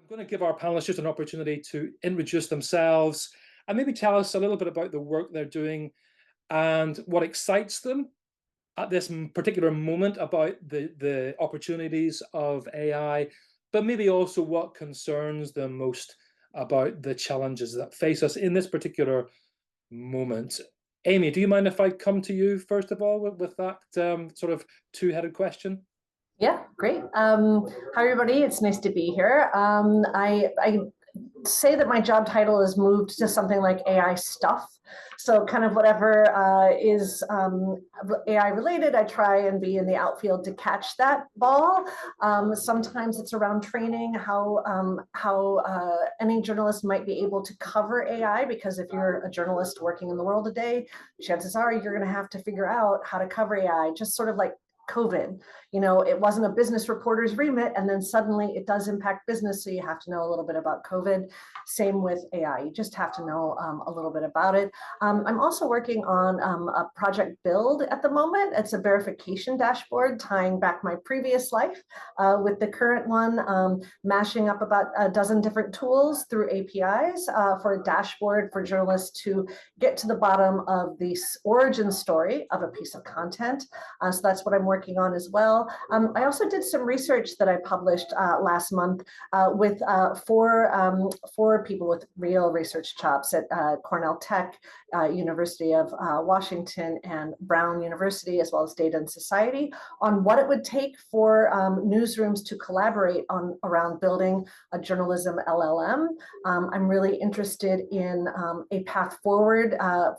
I'm going to give our panelists just an opportunity to introduce themselves and maybe tell us a little bit about the work they're doing and what excites them at this particular moment about the opportunities of AI, but maybe also what concerns them most about the challenges that face us in this particular moment. Aimee, do you mind if I come to you first of all with that sort of two-headed question? Yeah, great. Hi, everybody. It's nice to be here. I say that my job title has moved to something like AI stuff. So kind of whatever is AI related, I try and be in the outfield to catch that ball. Sometimes it's around training, how any journalist might be able to cover AI, because if you're a journalist working in the world today, chances are you're going to have to figure out how to cover AI, just sort of like COVID. You know, it wasn't a business reporter's remit, and then suddenly it does impact business, so you have to know a little bit about COVID. Same with AI, you just have to know a little bit about it. I'm also working on a project build at the moment. It's a verification dashboard tying back my previous life with the current one, mashing up about a dozen different tools through APIs for a dashboard for journalists to get to the bottom of the origin story of a piece of content. So that's what I'm working on as well. I also did some research that I published last month with four people with real research chops at Cornell Tech, University of Washington, and Brown University, as well as Data and Society, on what it would take for newsrooms to collaborate around building a journalism LLM. I'm really interested in a path forward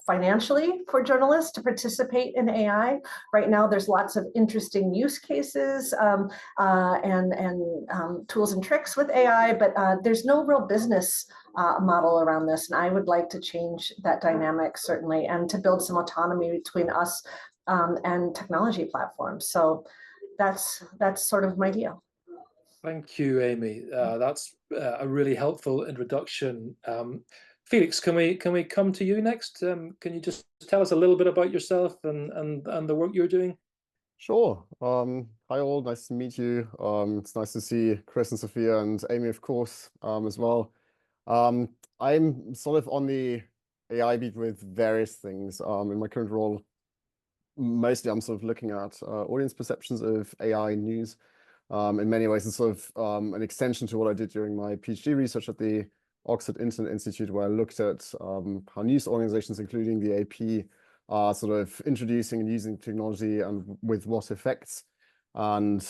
financially for journalists to participate in AI. Right now, there's lots of interesting use cases and tools and tricks with AI, but there's no real business model around this. And I would like to change that dynamic, certainly, and to build some autonomy between us and technology platforms. So that's sort of my deal. Thank you, Aimee. That's a really helpful introduction. Felix, can we come to you next? Can you just tell us a little bit about yourself and the work you're doing? Sure. Hi all, nice to meet you. It's nice to see Chris and Sophia and Aimee, of course, as well. I'm sort of on the AI beat with various things. In my current role, mostly I'm sort of looking at audience perceptions of AI news. In many ways, it's sort of an extension to what I did during my PhD research at the Oxford Internet Institute, where I looked at how news organizations, including the AP, are sort of introducing and using technology and with what effects. And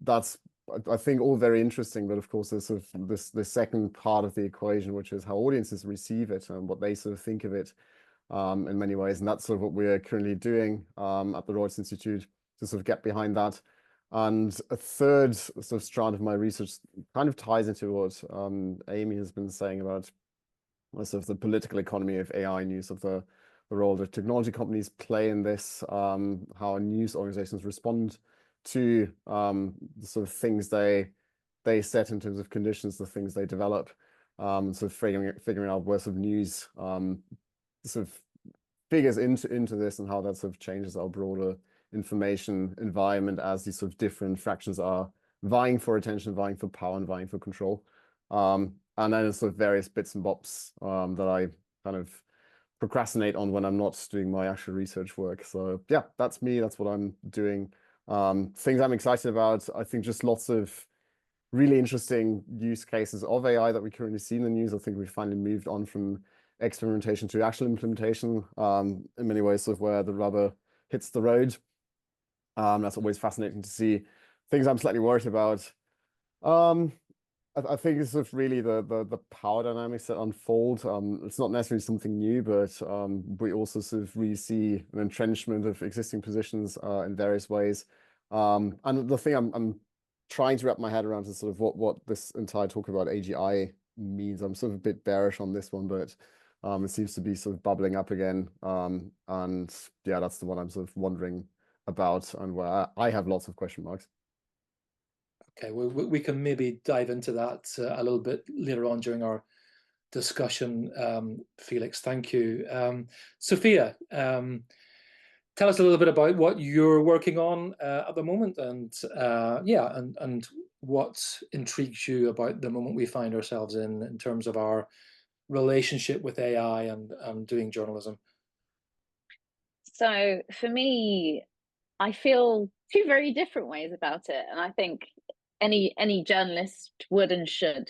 that's, I think, all very interesting. But of course, there's sort of the second part of the equation, which is how audiences receive it and what they sort of think of it in many ways. And that's sort of what we're currently doing at the Reuters Institute to sort of get behind that. And a third sort of strand of my research kind of ties into what Aimee has been saying about sort of the political economy of AI news, of the role that technology companies play in this, how news organizations respond to the sort of things they set in terms of conditions, the things they develop, sort of figuring out where sort of news sort of figures into this, and how that sort of changes our broader information environment as these sort of different fractions are vying for attention, vying for power, and vying for control. And then there's sort of various bits and bobs that I kind of procrastinate on when I'm not doing my actual research work. So yeah, that's me. That's what I'm doing. Things I'm excited about, I think just lots of really interesting use cases of AI that we currently see in the news. I think we've finally moved on from experimentation to actual implementation in many ways, sort of where the rubber hits the road. That's always fascinating to see. Things I'm slightly worried about. I think it's sort of really the power dynamics that unfold. It's not necessarily something new, but we also sort of really see an entrenchment of existing positions in various ways. And the thing I'm trying to wrap my head around is sort of what this entire talk about AGI means. I'm sort of a bit bearish on this one, but it seems to be sort of bubbling up again. And yeah, that's the one I'm sort of wondering about, and where I have lots of question marks. Okay, we can maybe dive into that a little bit later on during our discussion. Felix, thank you. Sophia, tell us a little bit about what you're working on at the moment, and yeah, and what intrigues you about the moment we find ourselves in terms of our relationship with AI and doing journalism. So for me, I feel two very different ways about it, and I think any journalist would and should.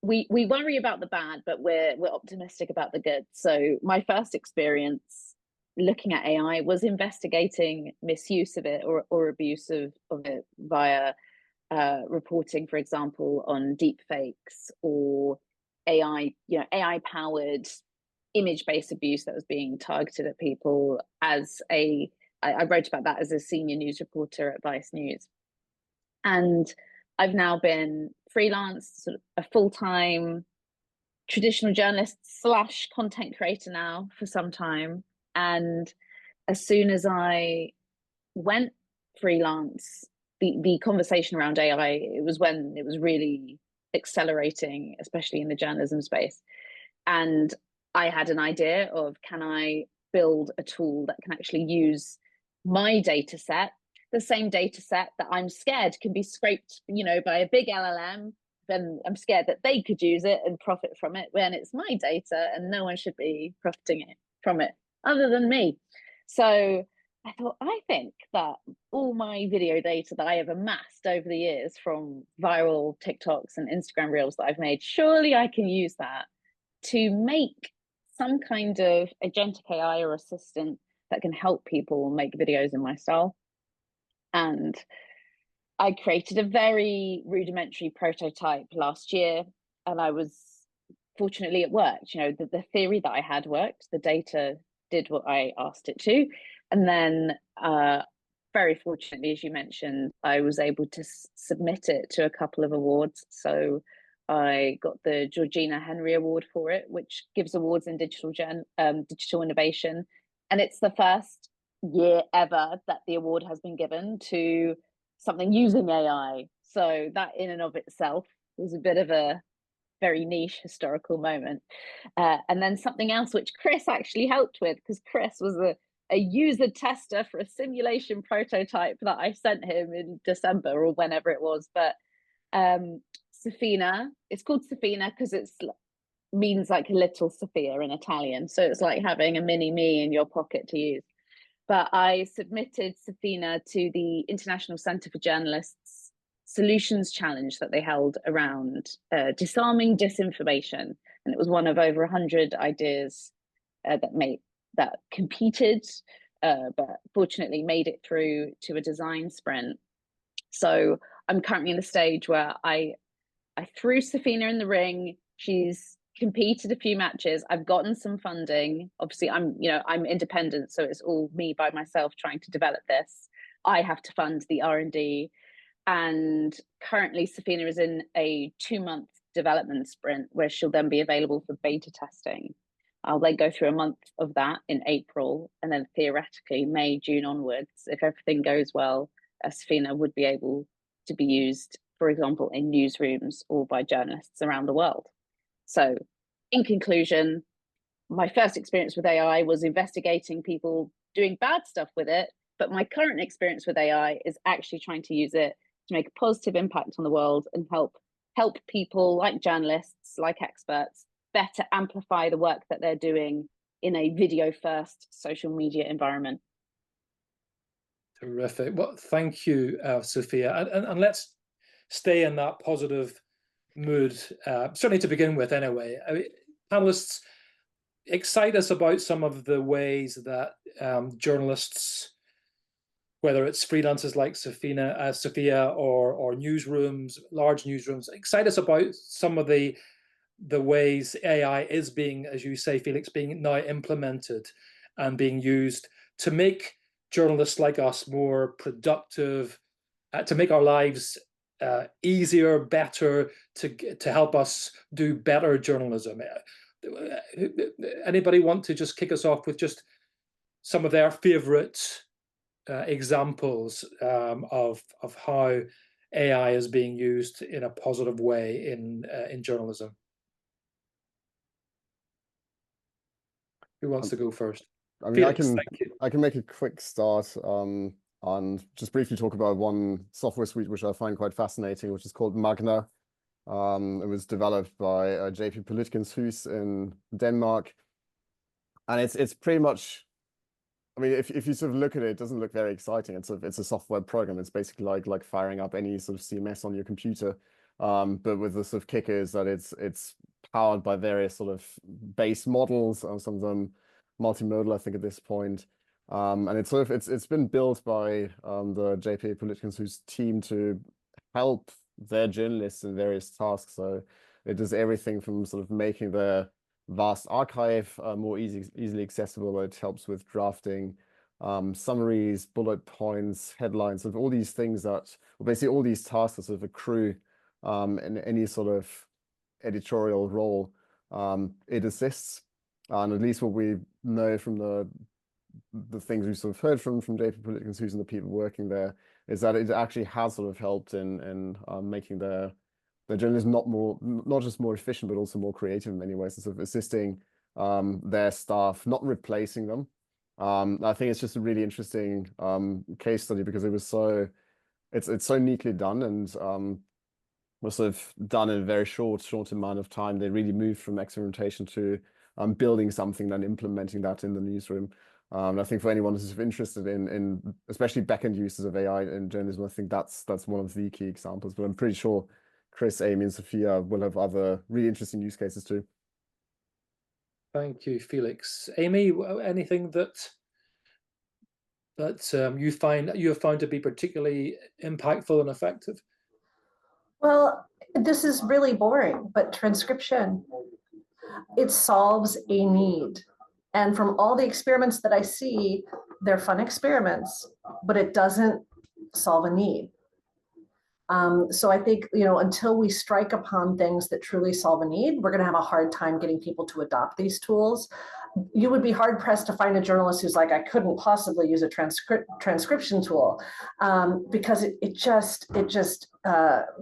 We worry about the bad, but we're optimistic about the good. So my first experience looking at AI was investigating misuse of it or abuse of it via reporting, for example, on deep fakes or AI, AI powered image-based abuse that was being targeted at people. I wrote about that as a senior news reporter at Vice News. And I've now been freelance, sort of a full-time traditional journalist / content creator now for some time. And as soon as I went freelance, the conversation around AI, it was when it was really accelerating, especially in the journalism space. And I had an idea of, can I build a tool that can actually use my data set, the same data set that I'm scared can be scraped, by a big LLM, then I'm scared that they could use it and profit from it when it's my data and no one should be profiting from it other than me. So I thought, I think that all my video data that I have amassed over the years from viral TikToks and Instagram reels that I've made, surely I can use that to make some kind of agentic AI or assistant that can help people make videos in my style. And I created a very rudimentary prototype last year, and I was fortunately it worked. The theory that I had worked, the data did what I asked it to. And then very fortunately, as you mentioned, I was able to submit it to a couple of awards. So I got the Georgina Henry Award for it, which gives awards in digital innovation. And it's the first year ever that the award has been given to something using AI. So that in and of itself was a bit of a very niche historical moment. And then something else which Chris actually helped with, because Chris was a user tester for a simulation prototype that I sent him in December or whenever it was. But Safina, it's called Safina because it means like little Sophia in Italian. So it's like having a mini me in your pocket to use. But I submitted Safina to the International Centre for Journalists Solutions Challenge that they held around disarming disinformation. And it was one of over 100 ideas that competed, but fortunately made it through to a design sprint. So I'm currently in the stage where I threw Safina in the ring. She's competed a few matches. I've gotten some funding. Obviously, I'm independent, so it's all me by myself trying to develop this. I have to fund the R&D, and currently Safina is in a 2-month development sprint where she'll then be available for beta testing. I'll then go through a month of that in April, and then theoretically May, June onwards, if everything goes well, Safina would be able to be used, for example, in newsrooms or by journalists around the world. So in conclusion, my first experience with AI was investigating people doing bad stuff with it, but my current experience with AI is actually trying to use it to make a positive impact on the world and help people like journalists, like experts, better amplify the work that they're doing in a video first social media environment. Terrific. Well, thank you, Sophia. And let's stay in that positive mood, certainly to begin with anyway. I mean, panelists, excite us about some of the ways that journalists, whether it's freelancers like Sophia or newsrooms, large newsrooms, excite us about some of the ways AI is being, as you say, Felix, being now implemented and being used to make journalists like us more productive, to make our lives easier, better, to help us do better journalism. Anybody want to just kick us off with just some of their favorite examples of how AI is being used in a positive way in journalism? Who wants to go first? I mean, Felix, thank you. I can make a quick start and just briefly talk about one software suite which I find quite fascinating, which is called Magna. It was developed by JP Politikens in Denmark, and it's pretty much. I mean, if you sort of look at it, it doesn't look very exciting. It's a software program. It's basically like firing up any sort of CMS on your computer, but with the sort of kicker is that it's powered by various sort of base models, some of them multimodal, I think, at this point. And it's been built by the JP Politikens team to help their journalists in various tasks. So it does everything from sort of making their vast archive more easily accessible. It helps with drafting summaries, bullet points, headlines, sort of all these things that, well, basically all these tasks that sort of accrue in any sort of editorial role. It assists, and at least what we know from the things we've sort of heard from JP Politikens and the people working there is that it actually has sort of helped in making their journalism not just more efficient, but also more creative in many ways, and sort of assisting their staff, not replacing them. I think it's just a really interesting case study because it's so neatly done and was sort of done in a very short amount of time. They really moved from experimentation to building something, then implementing that in the newsroom. I think for anyone who's interested in especially back-end uses of AI in journalism, I think that's one of the key examples. But I'm pretty sure Chris, Aimee, and Sophia will have other really interesting use cases too. Thank you, Felix. Aimee, anything that you have found to be particularly impactful and effective? Well, this is really boring, but transcription, it solves a need. And from all the experiments that I see, they're fun experiments, but it doesn't solve a need. So I think, until we strike upon things that truly solve a need, we're going to have a hard time getting people to adopt these tools. You would be hard pressed to find a journalist who's like, I couldn't possibly use a transcription tool, because it just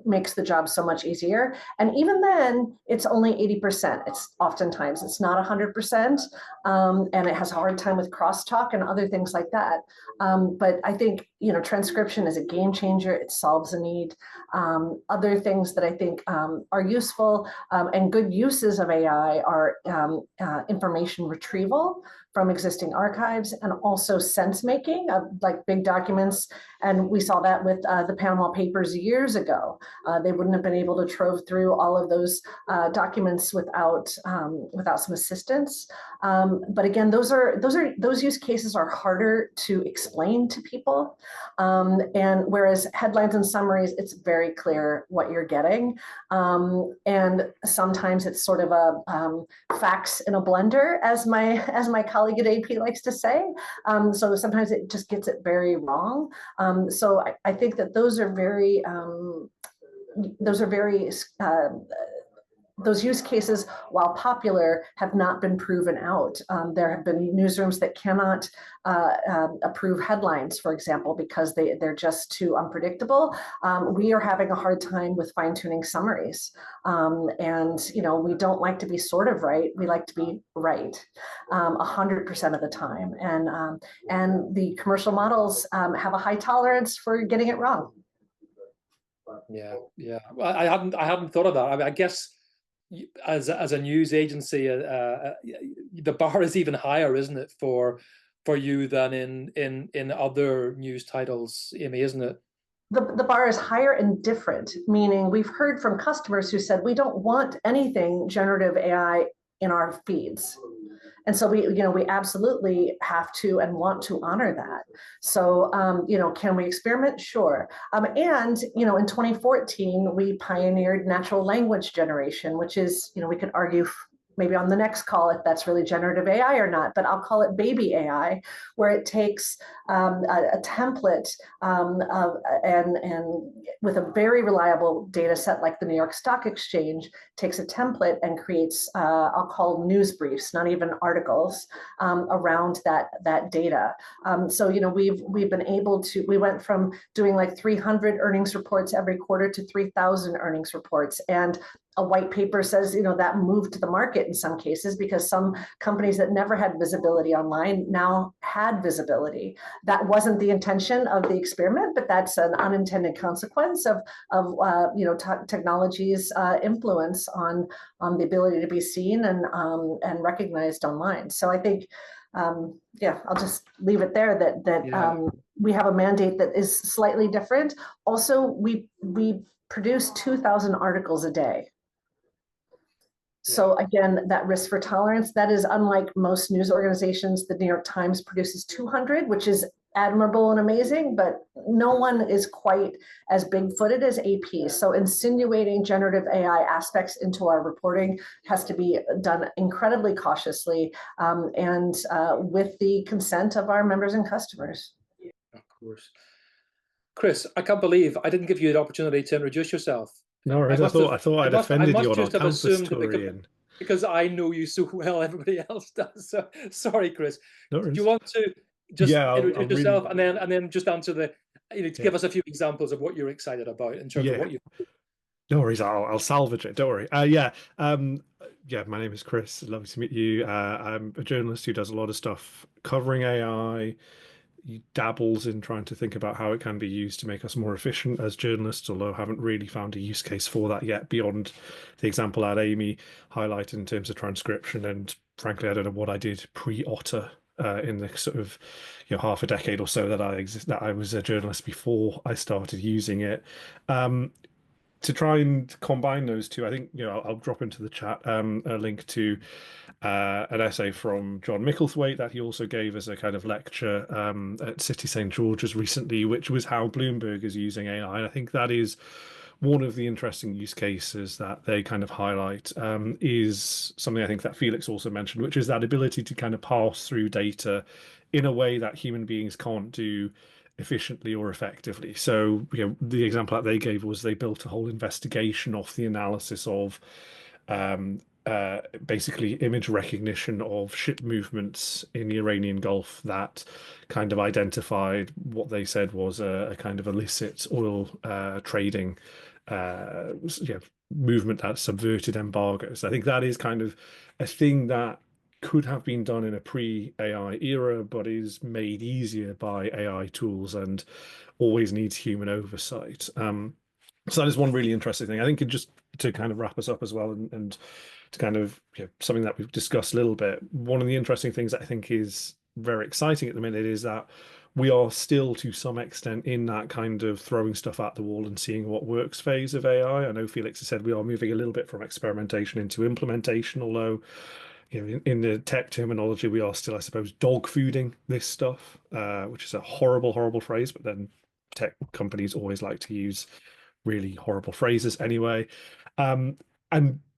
makes the job so much easier. And even then, it's only 80%. It's not 100%, and it has a hard time with crosstalk and other things like that. But I think transcription is a game changer. It solves a need. Other things that I think are useful and good uses of AI are information retrieval from existing archives, and also sense making of like big documents. And we saw that with the Panama Papers years ago. They wouldn't have been able to trove through all of those documents without some assistance. But again, those use cases are harder to explain to people. And whereas headlines and summaries, it's very clear what you're getting. And sometimes it's sort of a facts in a blender, as my colleague at AP likes to say. So sometimes it just gets it very wrong. So I think that those use cases, while popular, have not been proven out. There have been newsrooms that cannot approve headlines, for example, because they're just too unpredictable. We are having a hard time with fine-tuning summaries. And we don't like to be sort of right. We like to be right 100% of the time. And the commercial models have a high tolerance for getting it wrong. Yeah. Well, I hadn't thought of that. I mean, I guess as a news agency, the bar is even higher, isn't it, for you than in other news titles, Aimee, isn't it? The bar is higher and different, meaning we've heard from customers who said, we don't want anything generative AI in our feeds. And so we absolutely have to and want to honor that. So, can we experiment? Sure. And, in 2014, we pioneered natural language generation, which is, we could argue maybe on the next call if that's really generative AI or not, but I'll call it baby AI, where it takes a template and with a very reliable data set like the New York Stock Exchange, takes a template and creates, I'll call news briefs, not even articles, around that data. So, we've been able to, we went from doing like 300 earnings reports every quarter to 3,000 earnings reports. And a white paper says, that moved to the market in some cases because some companies that never had visibility online now had visibility. That wasn't the intention of the experiment, but that's an unintended consequence of technology's influence on the ability to be seen and recognized online. So I think, I'll just leave it there that we have a mandate that is slightly different. Also, we produce 2,000 articles a day. So again, that risk for tolerance, that is unlike most news organizations. The New York Times produces 200, which is admirable and amazing, but no one is quite as big-footed as AP. So insinuating generative AI aspects into our reporting has to be done incredibly cautiously and with the consent of our members and customers. Of course. Chris, I can't believe I didn't give you an opportunity to introduce yourself. No worries. I thought I'd offended you on our campus story. Because I know you so well, everybody else does. So sorry, Chris. No Do you want to just introduce yourself really... and then just answer the, to give us a few examples of what you're excited about in terms of what you. No worries. I'll salvage it. Don't worry. My name is Chris. Lovely to meet you. I'm a journalist who does a lot of stuff covering AI. He dabbles in trying to think about how it can be used to make us more efficient as journalists, although I haven't really found a use case for that yet beyond the example that Aimee highlighted in terms of transcription. And frankly, I don't know what I did pre-Otter in the sort of half a decade or so that I was a journalist before I started using it. To try and combine those two, I think I'll drop into the chat a link to an essay from John Micklethwaite that he also gave as a kind of lecture at City St George's recently, which was how Bloomberg is using AI. And I think that is one of the interesting use cases that they kind of highlight, is something I think that Felix also mentioned, which is that ability to kind of pass through data in a way that human beings can't do efficiently or effectively. So the example that they gave was they built a whole investigation off the analysis of basically image recognition of ship movements in the Iranian Gulf that kind of identified what they said was a kind of illicit oil trading movement that subverted embargoes. I think that is kind of a thing that could have been done in a pre-AI era, but is made easier by AI tools and always needs human oversight. So that is one really interesting thing. I think just to kind of wrap us up as well, and to kind of something that we've discussed a little bit, one of the interesting things that I think is very exciting at the minute is that we are still to some extent in that kind of throwing stuff at the wall and seeing what works phase of AI. I know Felix has said we are moving a little bit from experimentation into implementation, although in the tech terminology, we are still, I suppose, dog fooding this stuff, which is a horrible, horrible phrase, but then tech companies always like to use really horrible phrases anyway. And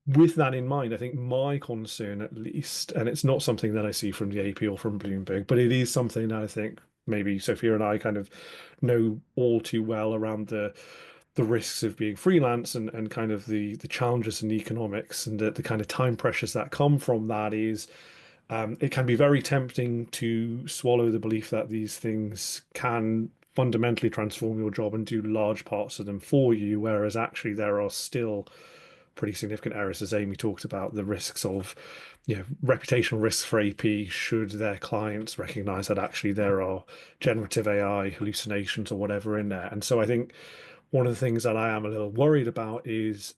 with that in mind, I think my concern, at least, and it's not something that I see from the AP or from Bloomberg, but it is something that I think maybe Sophia and I kind of know all too well around the risks of being freelance and kind of the challenges in economics and the kind of time pressures that come from that is it can be very tempting to swallow the belief that these things can fundamentally transform your job and do large parts of them for you, whereas actually there are still pretty significant errors, as Aimee talked about, the risks of reputational risks for AP should their clients recognize that actually there are generative AI hallucinations or whatever in there. And so I think one of the things that I am a little worried about is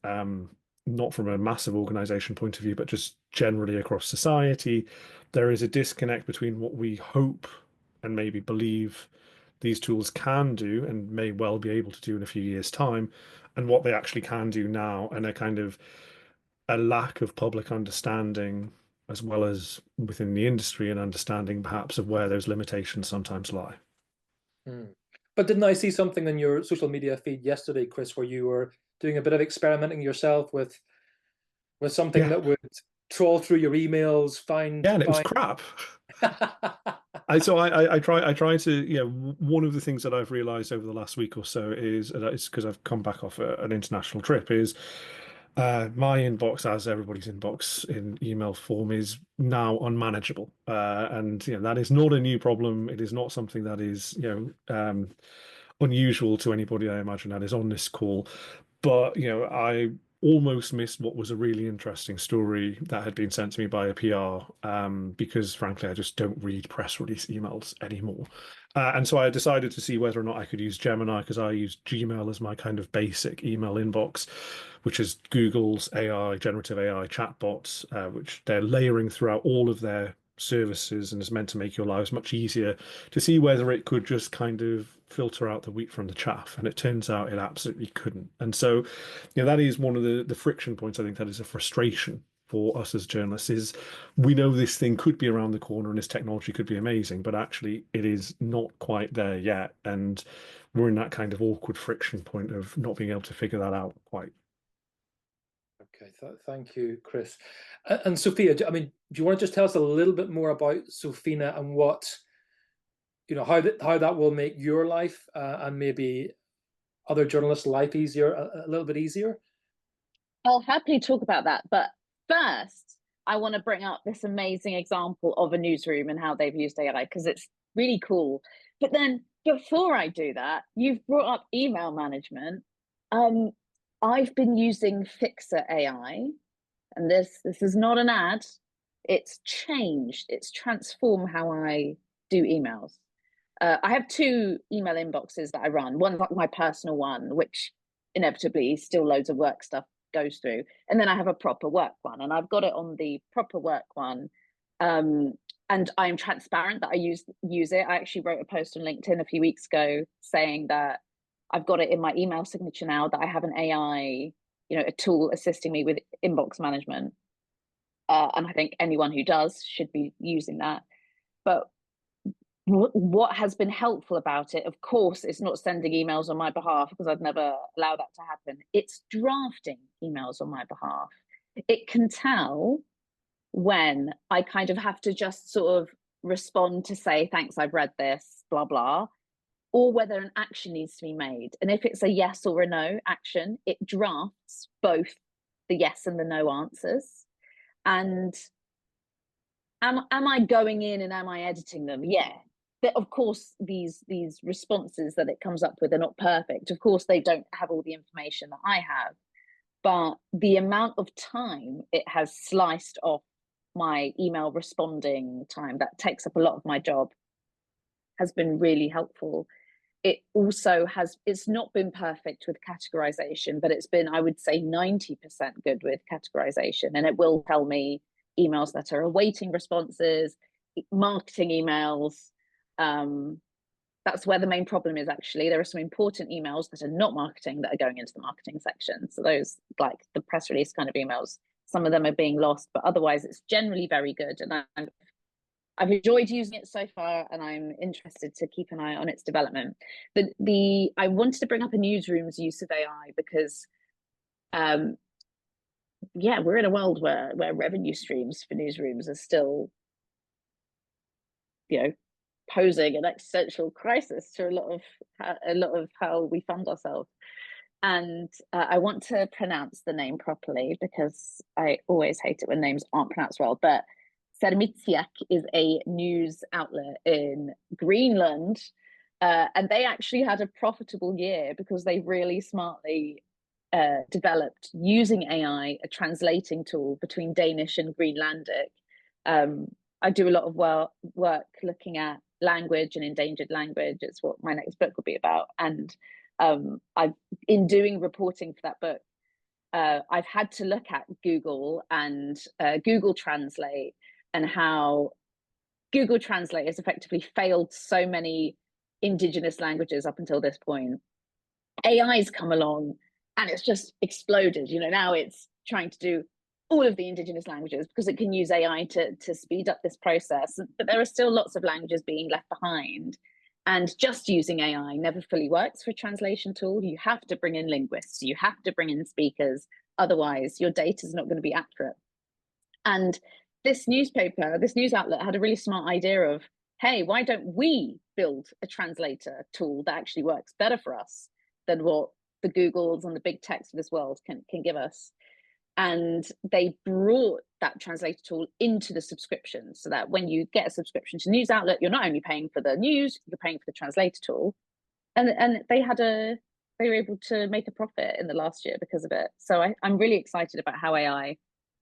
not from a massive organization point of view, but just generally across society, there is a disconnect between what we hope and maybe believe these tools can do and may well be able to do in a few years' time, and what they actually can do now, and a kind of a lack of public understanding as well as within the industry and understanding perhaps of where those limitations sometimes lie. But didn't I see something in your social media feed yesterday, Chris, where you were doing a bit of experimenting yourself with something that would troll through your emails, find... and it was crap. I try to, one of the things that I've realized over the last week or so is, it's because I've come back off an international trip, is my inbox, as everybody's inbox in email form, is now unmanageable. And that is not a new problem. It is not something that is, unusual to anybody, I imagine, that is on this call. But, almost missed what was a really interesting story that had been sent to me by a PR, because frankly, I just don't read press release emails anymore. And so I decided to see whether or not I could use Gemini, because I use Gmail as my kind of basic email inbox, which is Google's AI, generative AI chatbots, which they're layering throughout all of their services and is meant to make your lives much easier, to see whether it could just kind of filter out the wheat from the chaff. And it turns out it absolutely couldn't. And so, that is one of the friction points. I think that is a frustration for us as journalists, is we know this thing could be around the corner and this technology could be amazing, but actually it is not quite there yet. And we're in that kind of awkward friction point of not being able to figure that out quite. Okay, thank you, Chris. And Sophia, I mean, do you want to just tell us a little bit more about Sofina and what, how that will make your life and maybe other journalists' life easier, a little bit easier? I'll happily talk about that, but first, I want to bring up this amazing example of a newsroom and how they've used AI, because it's really cool. But then, before I do that, you've brought up email management. I've been using Fixer AI, and this is not an ad. It's changed, it's transformed how I do emails. I have two email inboxes that I run. One like my personal one, which inevitably still loads of work stuff goes through, and then I have a proper work one, and I've got it on the proper work one. And I'm transparent that I use it. I actually wrote a post on LinkedIn a few weeks ago saying that I've got it in my email signature now, that I have an AI, a tool assisting me with inbox management. And I think anyone who does should be using that. But what has been helpful about it, of course, it's not sending emails on my behalf, because I'd never allow that to happen. It's drafting emails on my behalf. It can tell when I kind of have to just sort of respond to say, thanks, I've read this, blah, blah, or whether an action needs to be made. And if it's a yes or a no action, it drafts both the yes and the no answers. And am I going in and am I editing them? Yeah. But of course, these responses that it comes up with are not perfect. Of course, they don't have all the information that I have, but the amount of time it has sliced off my email responding time that takes up a lot of my job has been really helpful. It also it's not been perfect with categorization, but it's been, I would say, 90% good with categorization. And it will tell me emails that are awaiting responses, marketing emails. That's where the main problem is, actually. There are some important emails that are not marketing that are going into the marketing section. So those, like the press release kind of emails, some of them are being lost, but otherwise it's generally very good. And I've enjoyed using it so far, and I'm interested to keep an eye on its development. But I wanted to bring up a newsroom's use of AI because, yeah, we're in a world where revenue streams for newsrooms are still, posing an existential crisis to a lot of how we fund ourselves. And I want to pronounce the name properly, because I always hate it when names aren't pronounced well. But Sermitsiak is a news outlet in Greenland, and they actually had a profitable year because they really smartly developed, using AI, a translating tool between Danish and Greenlandic. I do a lot of work looking at language and endangered language. It's what my next book will be about. And in doing reporting for that book, I've had to look at Google and Google Translate, and how Google Translate has effectively failed so many indigenous languages up until this point. AI's come along and it's just exploded. Now it's trying to do all of the indigenous languages because it can use AI to speed up this process. But there are still lots of languages being left behind. And just using AI never fully works for a translation tool. You have to bring in linguists, you have to bring in speakers, otherwise your data is not going to be accurate. And this news outlet had a really smart idea of, hey, why don't we build a translator tool that actually works better for us than what the Googles and the big techs of this world can give us? And they brought that translator tool into the subscription, so that when you get a subscription to news outlet, you're not only paying for the news, you're paying for the translator tool. And they had a they were able to make a profit in the last year because of it. So I'm really excited about how AI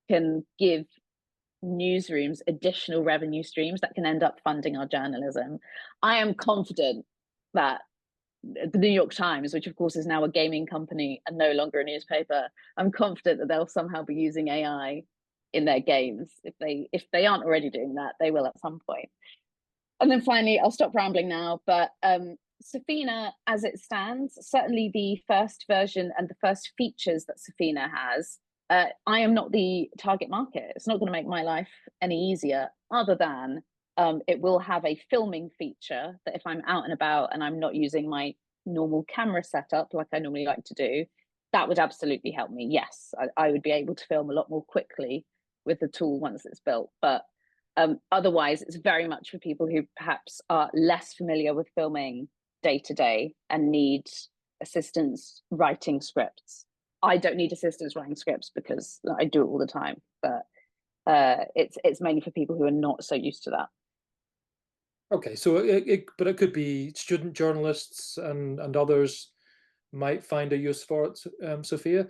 can give newsrooms additional revenue streams that can end up funding our journalism. I am confident that the New York Times, which of course is now a gaming company and no longer a newspaper, I'm confident that they'll somehow be using AI in their games. If they aren't already doing that, they will at some point. And then finally, I'll stop rambling now, but Safina, as it stands, certainly the first version and the first features that Safina has, I am not the target market. It's not going to make my life any easier, other than it will have a filming feature that if I'm out and about and I'm not using my normal camera setup like I normally like to do, that would absolutely help me. Yes, I would be able to film a lot more quickly with the tool once it's built. But otherwise, it's very much for people who perhaps are less familiar with filming day to day and need assistance writing scripts. I don't need assistance writing scripts because I do it all the time, but it's mainly for people who are not so used to that. Okay, so it could be student journalists and others might find a use for it, Sophia?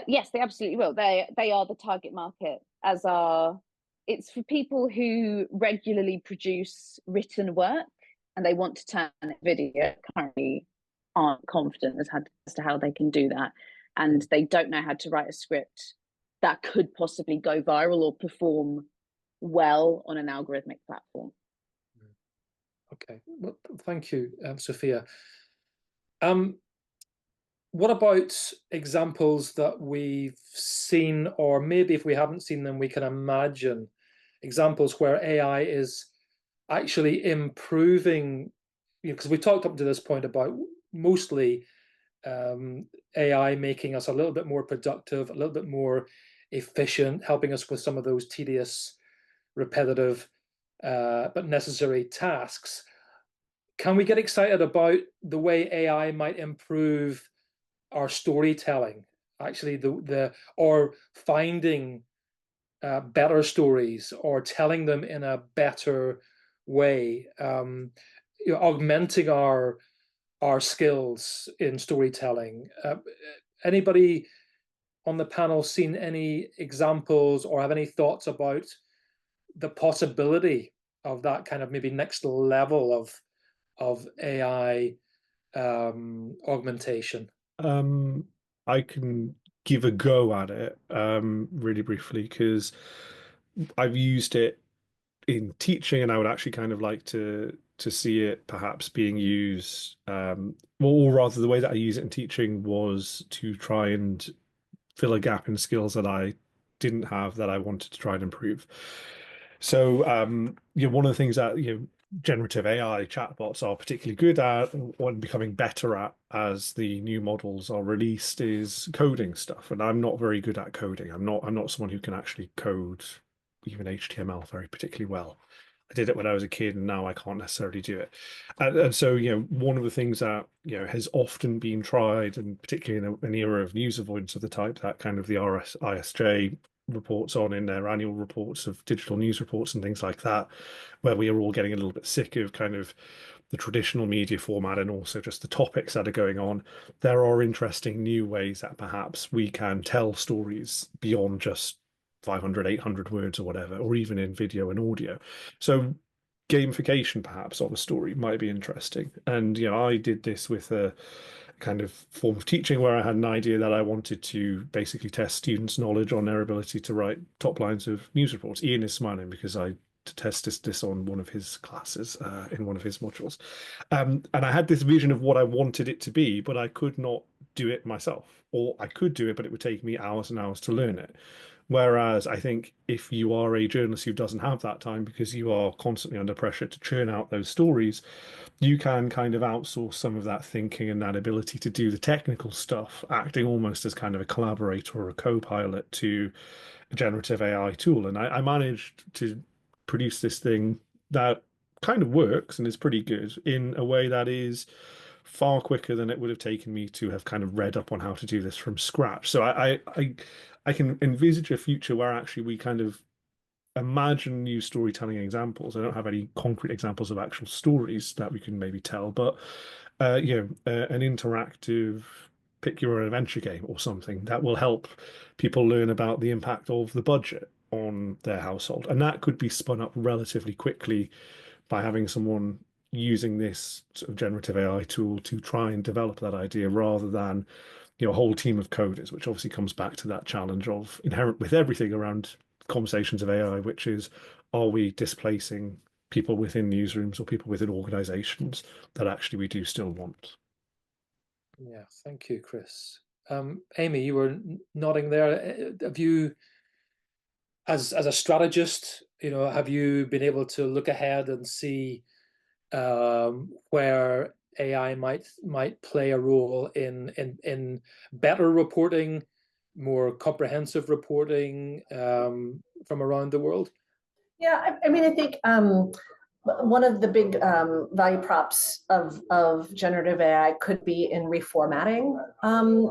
Yes, they absolutely will. They are the target market, as are, it's for people who regularly produce written work and they want to turn it video, currently aren't confident as to how they can do that. And they don't know how to write a script that could possibly go viral or perform well on an algorithmic platform. Okay, well, thank you, Sophia. What about examples that we've seen, or maybe if we haven't seen them, we can imagine examples where AI is actually improving, because we talked up to this point about mostly AI making us a little bit more productive, a little bit more efficient, helping us with some of those tedious, repetitive, but necessary tasks. Can we get excited about the way AI might improve our storytelling, actually, or finding better stories or telling them in a better way, augmenting our skills in storytelling? Anybody on the panel seen any examples or have any thoughts about the possibility of that kind of maybe next level of AI augmentation? I can give a go at it really briefly, because I've used it in teaching, and I would actually kind of like to see it perhaps being used, or rather the way that I use it in teaching was to try and fill a gap in skills that I didn't have that I wanted to try and improve. So one of the things that generative AI chatbots are particularly good at and becoming better at as the new models are released is coding stuff. And I'm not very good at coding. I'm not someone who can actually code even HTML very particularly well. I did it when I was a kid, and now I can't necessarily do it. And so, one of the things that, has often been tried, and particularly in an era of news avoidance of the type that kind of the ISJ reports on in their annual reports of digital news reports and things like that, where we are all getting a little bit sick of kind of the traditional media format and also just the topics that are going on. There are interesting new ways that perhaps we can tell stories beyond just 500, 800 words or whatever, or even in video and audio. So gamification perhaps of a story might be interesting. And I did this with a kind of form of teaching where I had an idea that I wanted to basically test students' knowledge on their ability to write top lines of news reports. Ian is smiling because I tested this on one of his classes in one of his modules. And I had this vision of what I wanted it to be, but I could not do it myself. Or I could do it, but it would take me hours and hours to learn it. Whereas I think if you are a journalist who doesn't have that time because you are constantly under pressure to churn out those stories, you can kind of outsource some of that thinking and that ability to do the technical stuff, acting almost as kind of a collaborator or a co-pilot to a generative AI tool. And I managed to produce this thing that kind of works and is pretty good in a way that is far quicker than it would have taken me to have kind of read up on how to do this from scratch. So I can envisage a future where actually we kind of imagine new storytelling examples. I don't have any concrete examples of actual stories that we can maybe tell, but an interactive pick your own adventure game or something that will help people learn about the impact of the budget on their household. And that could be spun up relatively quickly by having someone using this sort of generative AI tool to try and develop that idea rather than, a whole team of coders, which obviously comes back to that challenge of inherent with everything around conversations of AI, which is, are we displacing people within newsrooms or people within organizations that actually we do still want? Yeah, thank you, Chris. Aimee, you were nodding there. Have you, as a strategist, have you been able to look ahead and see where AI might play a role in better reporting, more comprehensive reporting from around the world? Yeah, I mean, I think one of the big value props of generative AI could be in reformatting.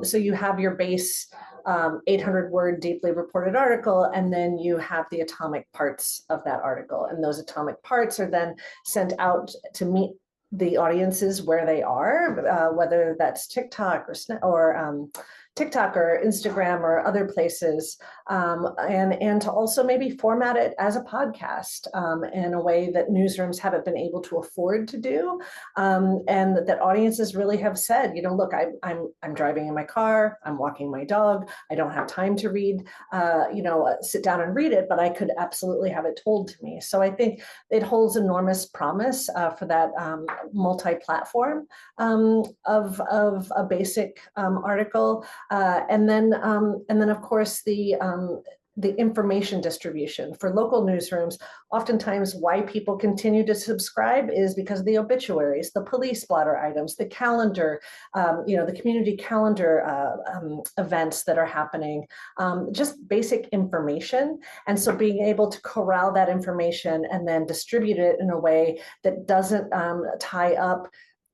So you have your base 800-word deeply reported article, and then you have the atomic parts of that article. And those atomic parts are then sent out to meet the audiences where they are, whether that's TikTok or TikTok or Instagram or other places, and to also maybe format it as a podcast in a way that newsrooms haven't been able to afford to do, and that audiences really have said, look, I'm driving in my car, I'm walking my dog, I don't have time to read, sit down and read it, but I could absolutely have it told to me. So I think it holds enormous promise for that multi-platform of a basic article. And then, of course, the information distribution for local newsrooms. Oftentimes, why people continue to subscribe is because of the obituaries, the police blotter items, the calendar, the community calendar events that are happening, just basic information. And so being able to corral that information and then distribute it in a way that doesn't tie up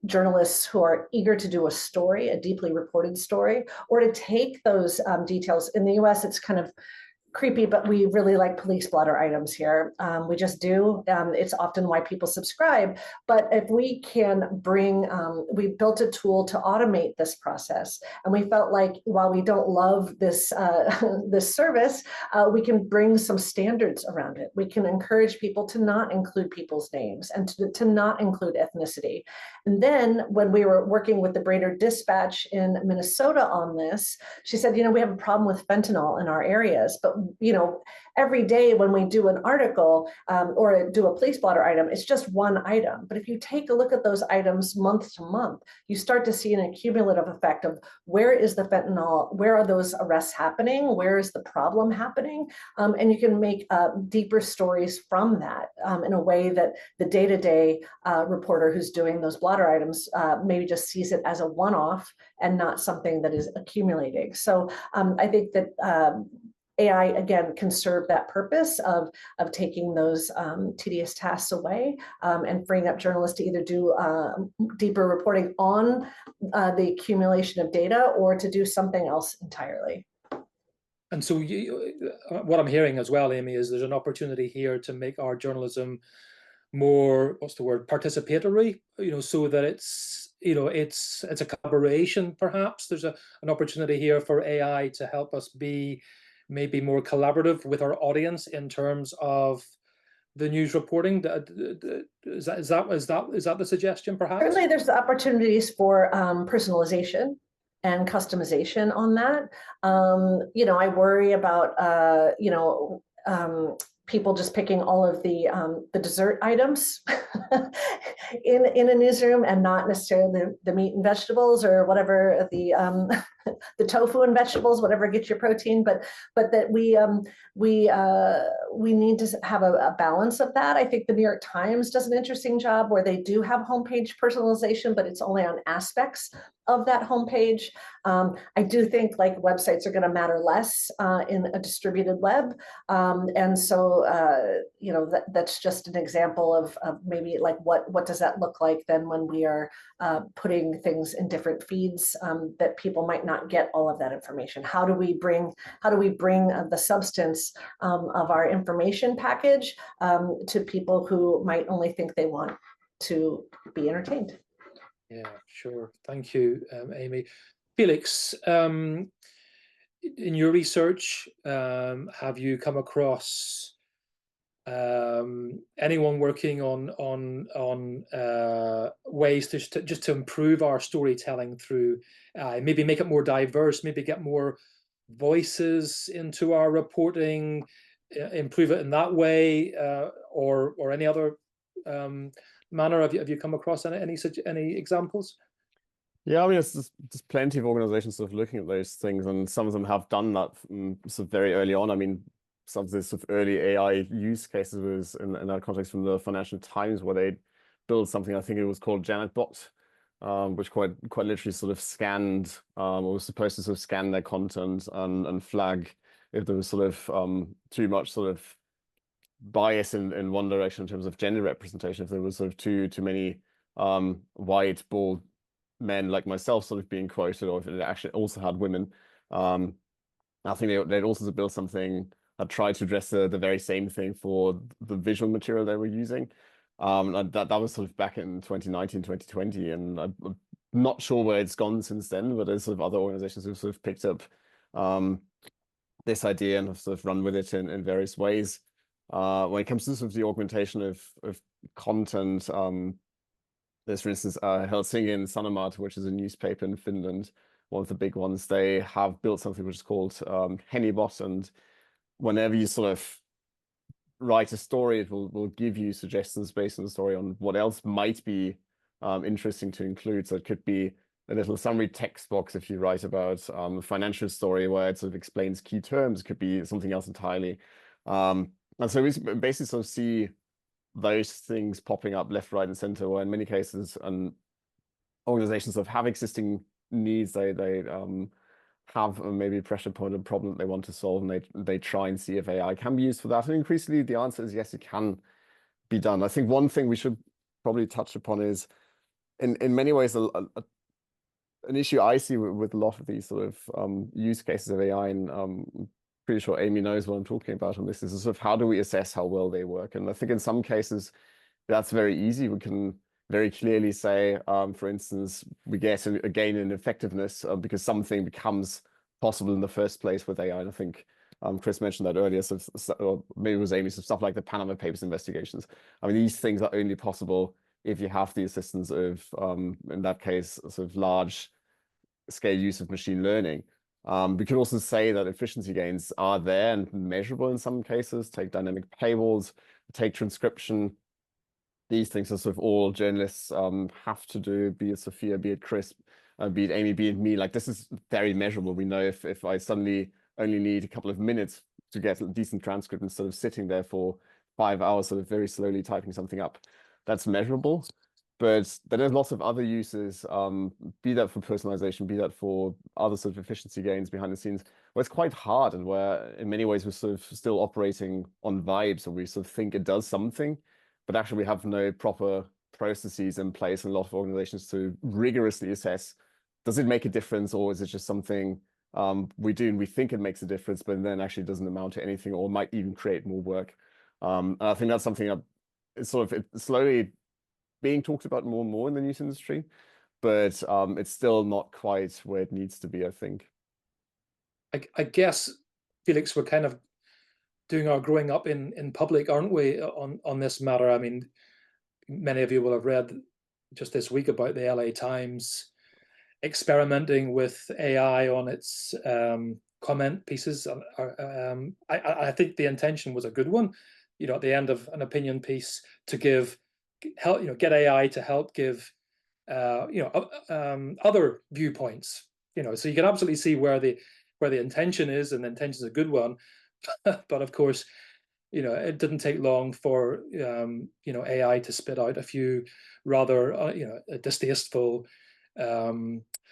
journalists who are eager to do a story, a deeply reported story, or to take those details. In the US, it's kind of creepy, but we really like police blotter items here. We just do. It's often why people subscribe. But if we can bring, we built a tool to automate this process. And we felt like while we don't love this, this service, we can bring some standards around it. We can encourage people to not include people's names and to not include ethnicity. And then when we were working with the Brainerd Dispatch in Minnesota on this, she said, we have a problem with fentanyl in our areas, but every day when we do an article or do a police blotter item, it's just one item. But if you take a look at those items month to month, you start to see an accumulative effect of where is the fentanyl, where are those arrests happening, where is the problem happening, and you can make deeper stories from that in a way that the day-to-day reporter who's doing those blotter items maybe just sees it as a one-off and not something that is accumulating. So I think that AI, again, can serve that purpose of taking those tedious tasks away and freeing up journalists to either do deeper reporting on the accumulation of data or to do something else entirely. And so what I'm hearing as well, Aimee, is there's an opportunity here to make our journalism more, what's the word, participatory, so that it's a collaboration, perhaps. There's an opportunity here for AI to help us be maybe more collaborative with our audience in terms of the news reporting. Is that the suggestion, perhaps? Certainly, there's opportunities for personalization and customization on that. I worry about people just picking all of the dessert items in a newsroom and not necessarily the meat and vegetables or whatever the tofu and vegetables, whatever gets your protein, but that we need to have a balance of that. I think the New York Times does an interesting job where they do have homepage personalization, but it's only on aspects of that homepage. I do think websites are going to matter less in a distributed web, and so that's just an example of maybe what does that look like then when we are putting things in different feeds that people might not get all of that information. How do we bring the substance of our information package to people who might only think they want to be entertained? Yeah, sure. Thank you, Aimee. Felix, in your research, have you come across anyone working on ways to just to improve our storytelling through maybe make it more diverse, maybe get more voices into our reporting, improve it in that way, or any other manner? Have you come across any examples? Yeah, I mean, it's just plenty of organizations sort of looking at those things, and some of them have done that sort of very early on. I mean, some of the sort of early AI use cases was in that context from the Financial Times, where they built something, I think it was called JanetBot, which quite literally sort of scanned, or was supposed to sort of scan their content and flag if there was sort of too much sort of bias in one direction in terms of gender representation, if there was sort of too many white, bald men like myself sort of being quoted, or if it actually also had women. I think they'd also built something that tried to address the very same thing for the visual material they were using. And that was sort of back in 2019, 2020, and I'm not sure where it's gone since then, but there's sort of other organizations who sort of picked up this idea and have sort of run with it in various ways. When it comes to sort of the augmentation of content, there's, for instance, Helsingin Sanomat, which is a newspaper in Finland, one of the big ones. They have built something which is called Henibot, and whenever you sort of write a story, it will give you suggestions based on the story on what else might be interesting to include. So it could be a little summary text box if you write about a financial story where it sort of explains key terms. It could be something else entirely. And so we basically sort of see those things popping up left, right, and center, where in many cases, organizations sort of have existing needs. They have maybe a pressure point, a problem that they want to solve, and they try and see if AI can be used for that. And increasingly, the answer is yes, it can be done. I think one thing we should probably touch upon is, in many ways, an issue I see with a lot of these sort of use cases of AI, and pretty sure Aimee knows what I'm talking about on this, is sort of how do we assess how well they work? And I think in some cases, that's very easy. We can very clearly say, for instance, we get a gain in effectiveness because something becomes possible in the first place with AI. And I think Chris mentioned that earlier, so or maybe it was Aimee, so stuff like the Panama Papers investigations. I mean, these things are only possible if you have the assistance of, in that case, sort of large scale use of machine learning. We could also say that efficiency gains are there and measurable in some cases. Take dynamic paywalls, take transcription. These things are sort of all journalists have to do, be it Sophia, be it Chris, be it Aimee, be it me. Like, this is very measurable. We know if I suddenly only need a couple of minutes to get a decent transcript instead of sitting there for 5 hours, sort of very slowly typing something up, that's measurable. But there's lots of other uses, be that for personalization, be that for other sort of efficiency gains behind the scenes, where it's quite hard and where in many ways we're sort of still operating on vibes, or we sort of think it does something, but actually we have no proper processes in place in a lot of organizations to rigorously assess, does it make a difference, or is it just something we do and we think it makes a difference, but then actually doesn't amount to anything or might even create more work. And I think that's something that it's sort of slowly being talked about more and more in the news industry, but it's still not quite where it needs to be, I think. I guess, Felix, we're kind of doing our growing up in public, aren't we, on this matter? I mean, many of you will have read just this week about the LA Times experimenting with AI on its comment pieces. I think the intention was a good one, you know, at the end of an opinion piece, to help, you know, get AI to help give other viewpoints, you know. So you can absolutely see where the intention is, and the intention is a good one. But of course, you know, it didn't take long for AI to spit out a few rather distasteful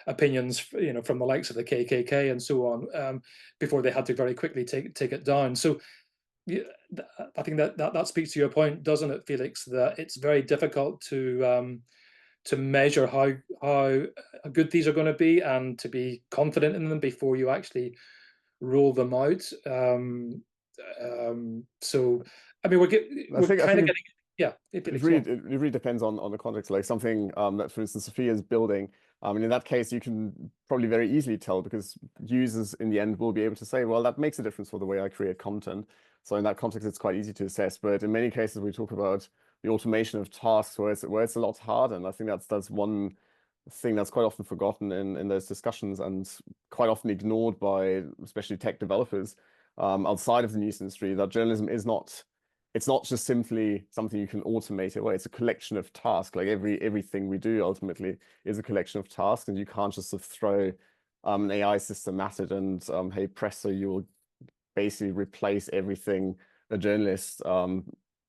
opinions, you know, from the likes of the KKK and so on, before they had to very quickly take it down. So yeah, I think that speaks to your point, doesn't it, Felix? That it's very difficult to measure how good these are going to be, and to be confident in them before you actually roll them out. So I mean, we're kind of getting, Yeah, it really depends on the context. Like something that, for instance, Sophia is building. And in that case, you can probably very easily tell, because users in the end will be able to say, well, that makes a difference for the way I create content. So in that context, it's quite easy to assess. But in many cases, we talk about the automation of tasks where it's a lot harder. And I think that's one thing that's quite often forgotten in those discussions, and quite often ignored by especially tech developers outside of the news industry, that journalism is not, it's not just simply something you can automate away. It's a collection of tasks. Like everything we do ultimately is a collection of tasks, and you can't just sort of throw an AI system at it and hey, presto, you will basically replace everything a journalist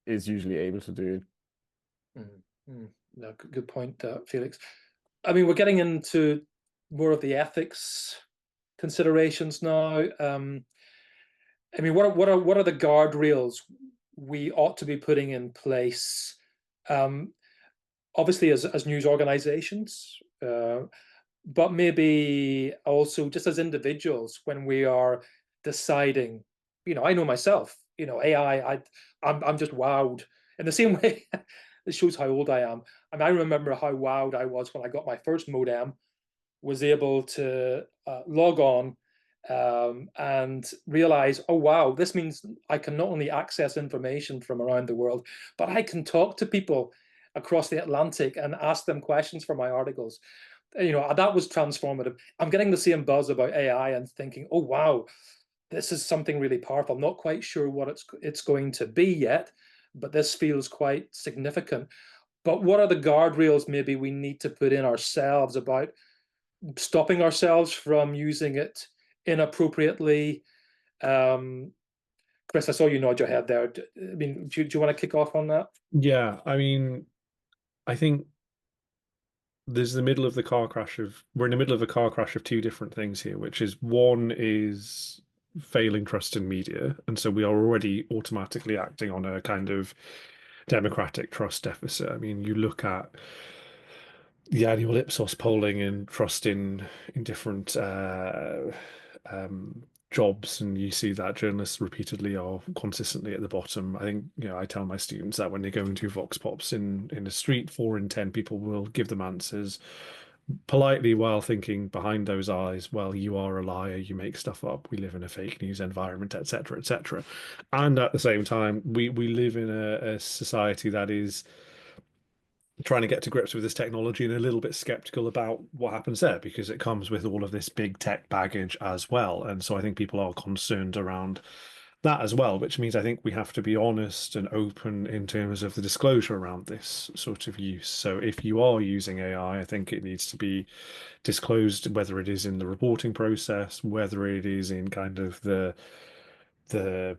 is usually able to do. No, good point, Felix. I mean, we're getting into more of the ethics considerations now. I mean, what are the guardrails we ought to be putting in place? Obviously, as news organizations, but maybe also just as individuals when we are deciding. You know, I know myself. You know, AI. I'm just wowed in the same way. It shows how old I am. I mean, I remember how wowed I was when I got my first modem, was able to log on and realize, oh, wow, this means I can not only access information from around the world, but I can talk to people across the Atlantic and ask them questions for my articles. You know, that was transformative. I'm getting the same buzz about AI and thinking, oh, wow, this is something really powerful. I'm not quite sure what it's going to be yet, but this feels quite significant. But what are the guardrails maybe we need to put in ourselves about stopping ourselves from using it inappropriately? Chris, I saw you nod your head there. I mean, do you want to kick off on that? Yeah, I mean, I think there's the middle of the car crash of, we're in the middle of a car crash of two different things here, which is, one is failing trust in media. And so we are already automatically acting on a kind of democratic trust deficit. I mean, you look at the annual Ipsos polling and trust in different jobs, and you see that journalists repeatedly are consistently at the bottom. I think, you know, I tell my students that when they go into Vox Pops in the street, 4 in 10 people will give them answers politely while thinking behind those eyes, well, you are a liar, you make stuff up, we live in a fake news environment, etc., etc. And at the same time, we live in a society that is trying to get to grips with this technology and a little bit skeptical about what happens there, because it comes with all of this big tech baggage as well. And so I think people are concerned around that as well, which means I think we have to be honest and open in terms of the disclosure around this sort of use. So if you are using AI, I think it needs to be disclosed, whether it is in the reporting process, whether it is in kind of the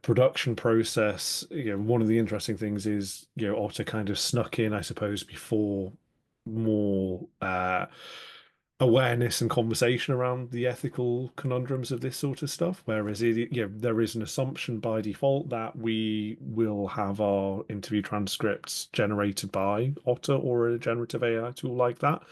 production process. You know, one of the interesting things is, you know, Otter kind of snuck in, I suppose, before more awareness and conversation around the ethical conundrums of this sort of stuff. Whereas there is an assumption by default that we will have our interview transcripts generated by Otter or a generative AI tool like that,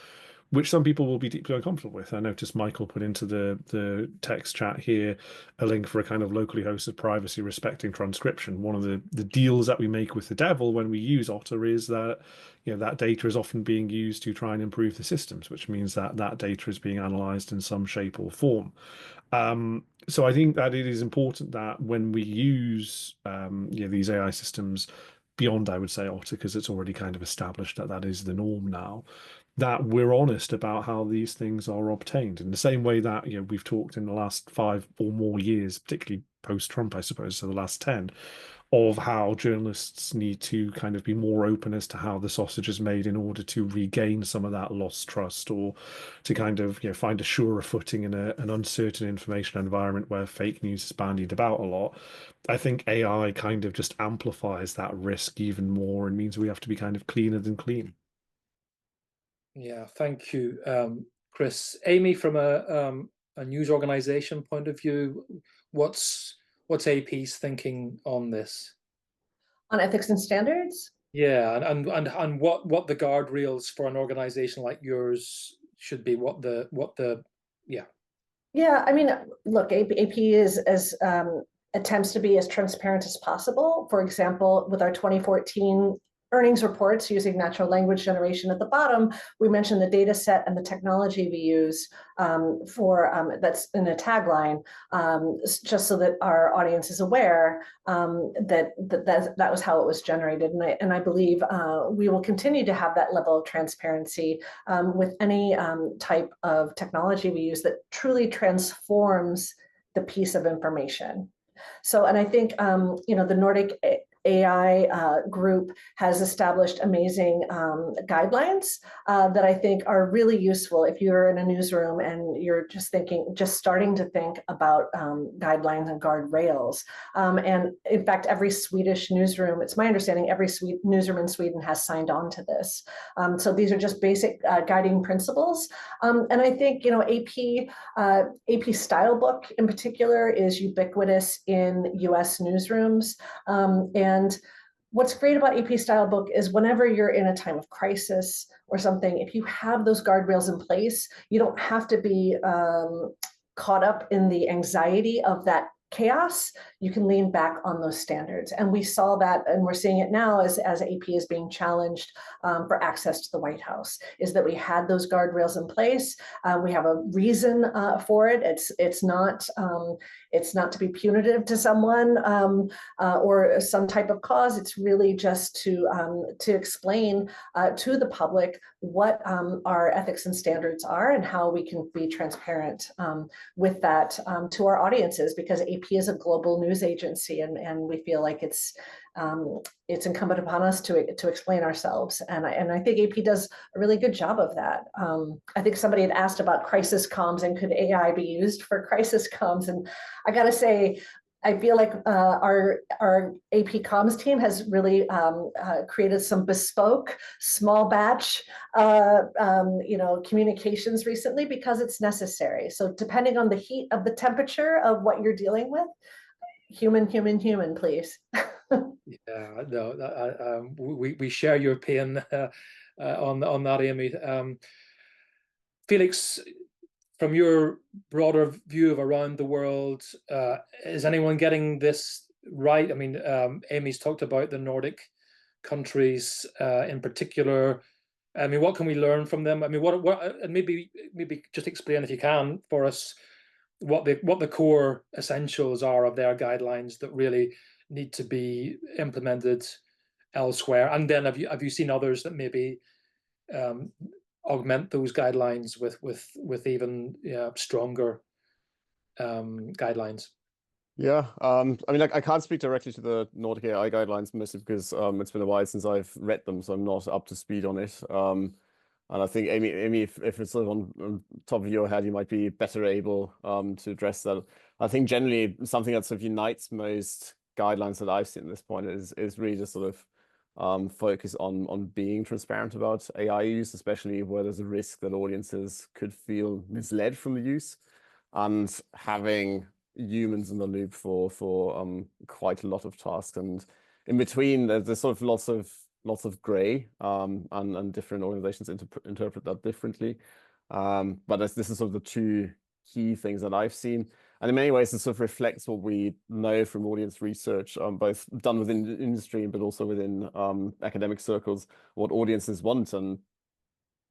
which some people will be deeply uncomfortable with. I noticed Michael put into the text chat here a link for a kind of locally hosted privacy respecting transcription. One of the deals that we make with the devil when we use Otter is that, you know, that data is often being used to try and improve the systems, which means that that data is being analyzed in some shape or form. So I think that it is important that when we use these AI systems beyond, I would say, Otter, because it's already kind of established that that is the norm now, that we're honest about how these things are obtained, in the same way that, you know, we've talked in the last 5 or more years, particularly post-Trump, I suppose, so the last 10, of how journalists need to kind of be more open as to how the sausage is made in order to regain some of that lost trust, or to kind of, you know, find a surer footing in an uncertain information environment where fake news is bandied about a lot. I think AI kind of just amplifies that risk even more, and means we have to be kind of cleaner than clean. Yeah, thank you, Chris. Aimee, from a news organization point of view, what's AP's thinking on this? On ethics and standards? Yeah, and what the guardrails for an organization like yours should be. Yeah, I mean, look, AP is as attempts to be as transparent as possible. For example, with our 2014 earnings reports using natural language generation at the bottom, we mention the data set and the technology we use that's in a tagline, just so that our audience is aware that was how it was generated. And I believe we will continue to have that level of transparency with any type of technology we use that truly transforms the piece of information. So, and I think, the Nordic AI group has established amazing guidelines that I think are really useful if you're in a newsroom and you're just starting to think about guidelines and guardrails. And in fact, every Swedish newsroom, it's my understanding, every newsroom in Sweden has signed on to this. So these are just basic guiding principles. And I think, AP style book in particular is ubiquitous in US newsrooms. And what's great about AP style book is whenever you're in a time of crisis or something, if you have those guardrails in place, you don't have to be caught up in the anxiety of that chaos. You can lean back on those standards. And we saw that, and we're seeing it now as AP is being challenged for access to the White House, is that we had those guardrails in place. We have a reason for it. It's not to be punitive to someone or some type of cause. It's really just to explain to the public what our ethics and standards are and how we can be transparent with that to our audiences, because AP is a global news agency, and we feel like it's incumbent upon us to explain ourselves. And I think AP does a really good job of that. I think somebody had asked about crisis comms and could AI be used for crisis comms, and I gotta say, I feel like our AP comms team has really created some bespoke, small batch, communications recently, because it's necessary. So depending on the heat of the temperature of what you're dealing with, human, please. Yeah, no, we share your pain on that, Aimee. Felix, from your broader view of around the world, is anyone getting this right? I mean, Aimee's talked about the Nordic countries in particular. I mean, what can we learn from them? I mean, and maybe just explain, if you can, for us what the core essentials are of their guidelines that really need to be implemented elsewhere. And then have you seen others that maybe augment those guidelines with even stronger guidelines? Yeah, I mean, like, I can't speak directly to the Nordic AI guidelines, mostly because it's been a while since I've read them, so I'm not up to speed on it. And I think, Aimee, if it's sort of on top of your head, you might be better able to address that. I think generally something that sort of unites most guidelines that I've seen at this point is really just sort of focus on being transparent about AI use, especially where there's a risk that audiences could feel misled from the use, and having humans in the loop for quite a lot of tasks. And in between, there's sort of lots of gray, and different organizations interpret that differently. But this is sort of the two key things that I've seen. And in many ways, it sort of reflects what we know from audience research, both done within the industry, but also within academic circles, what audiences want. And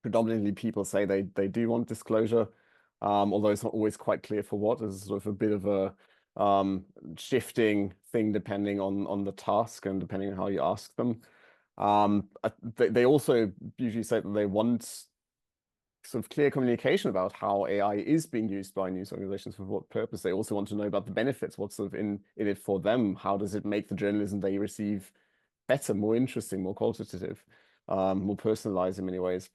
predominantly people say they do want disclosure, although it's not always quite clear for what. There's sort of a bit of a shifting thing depending on the task and depending on how you ask them. They also usually say that they want sort of clear communication about how AI is being used by news organizations, for what purpose. They also want to know about the benefits, what's sort of in it for them. How does it make the journalism they receive better, more interesting, more qualitative, more personalized in many ways.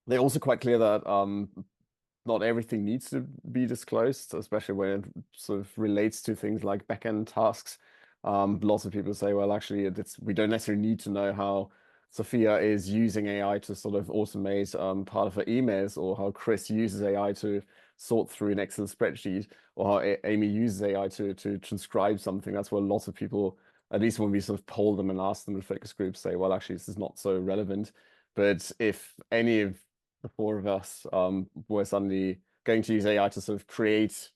They're also quite clear that not everything needs to be disclosed, especially when it sort of relates to things like backend tasks. Lots of people say, well, actually, we don't necessarily need to know how Sophia is using AI to sort of automate part of her emails, or how Chris uses AI to sort through an Excel spreadsheet, or how Aimee uses AI to transcribe something. That's where lots of people, at least when we sort of poll them and ask them in focus groups, say, well, actually, this is not so relevant. But if any of the four of us were suddenly going to use AI to sort of create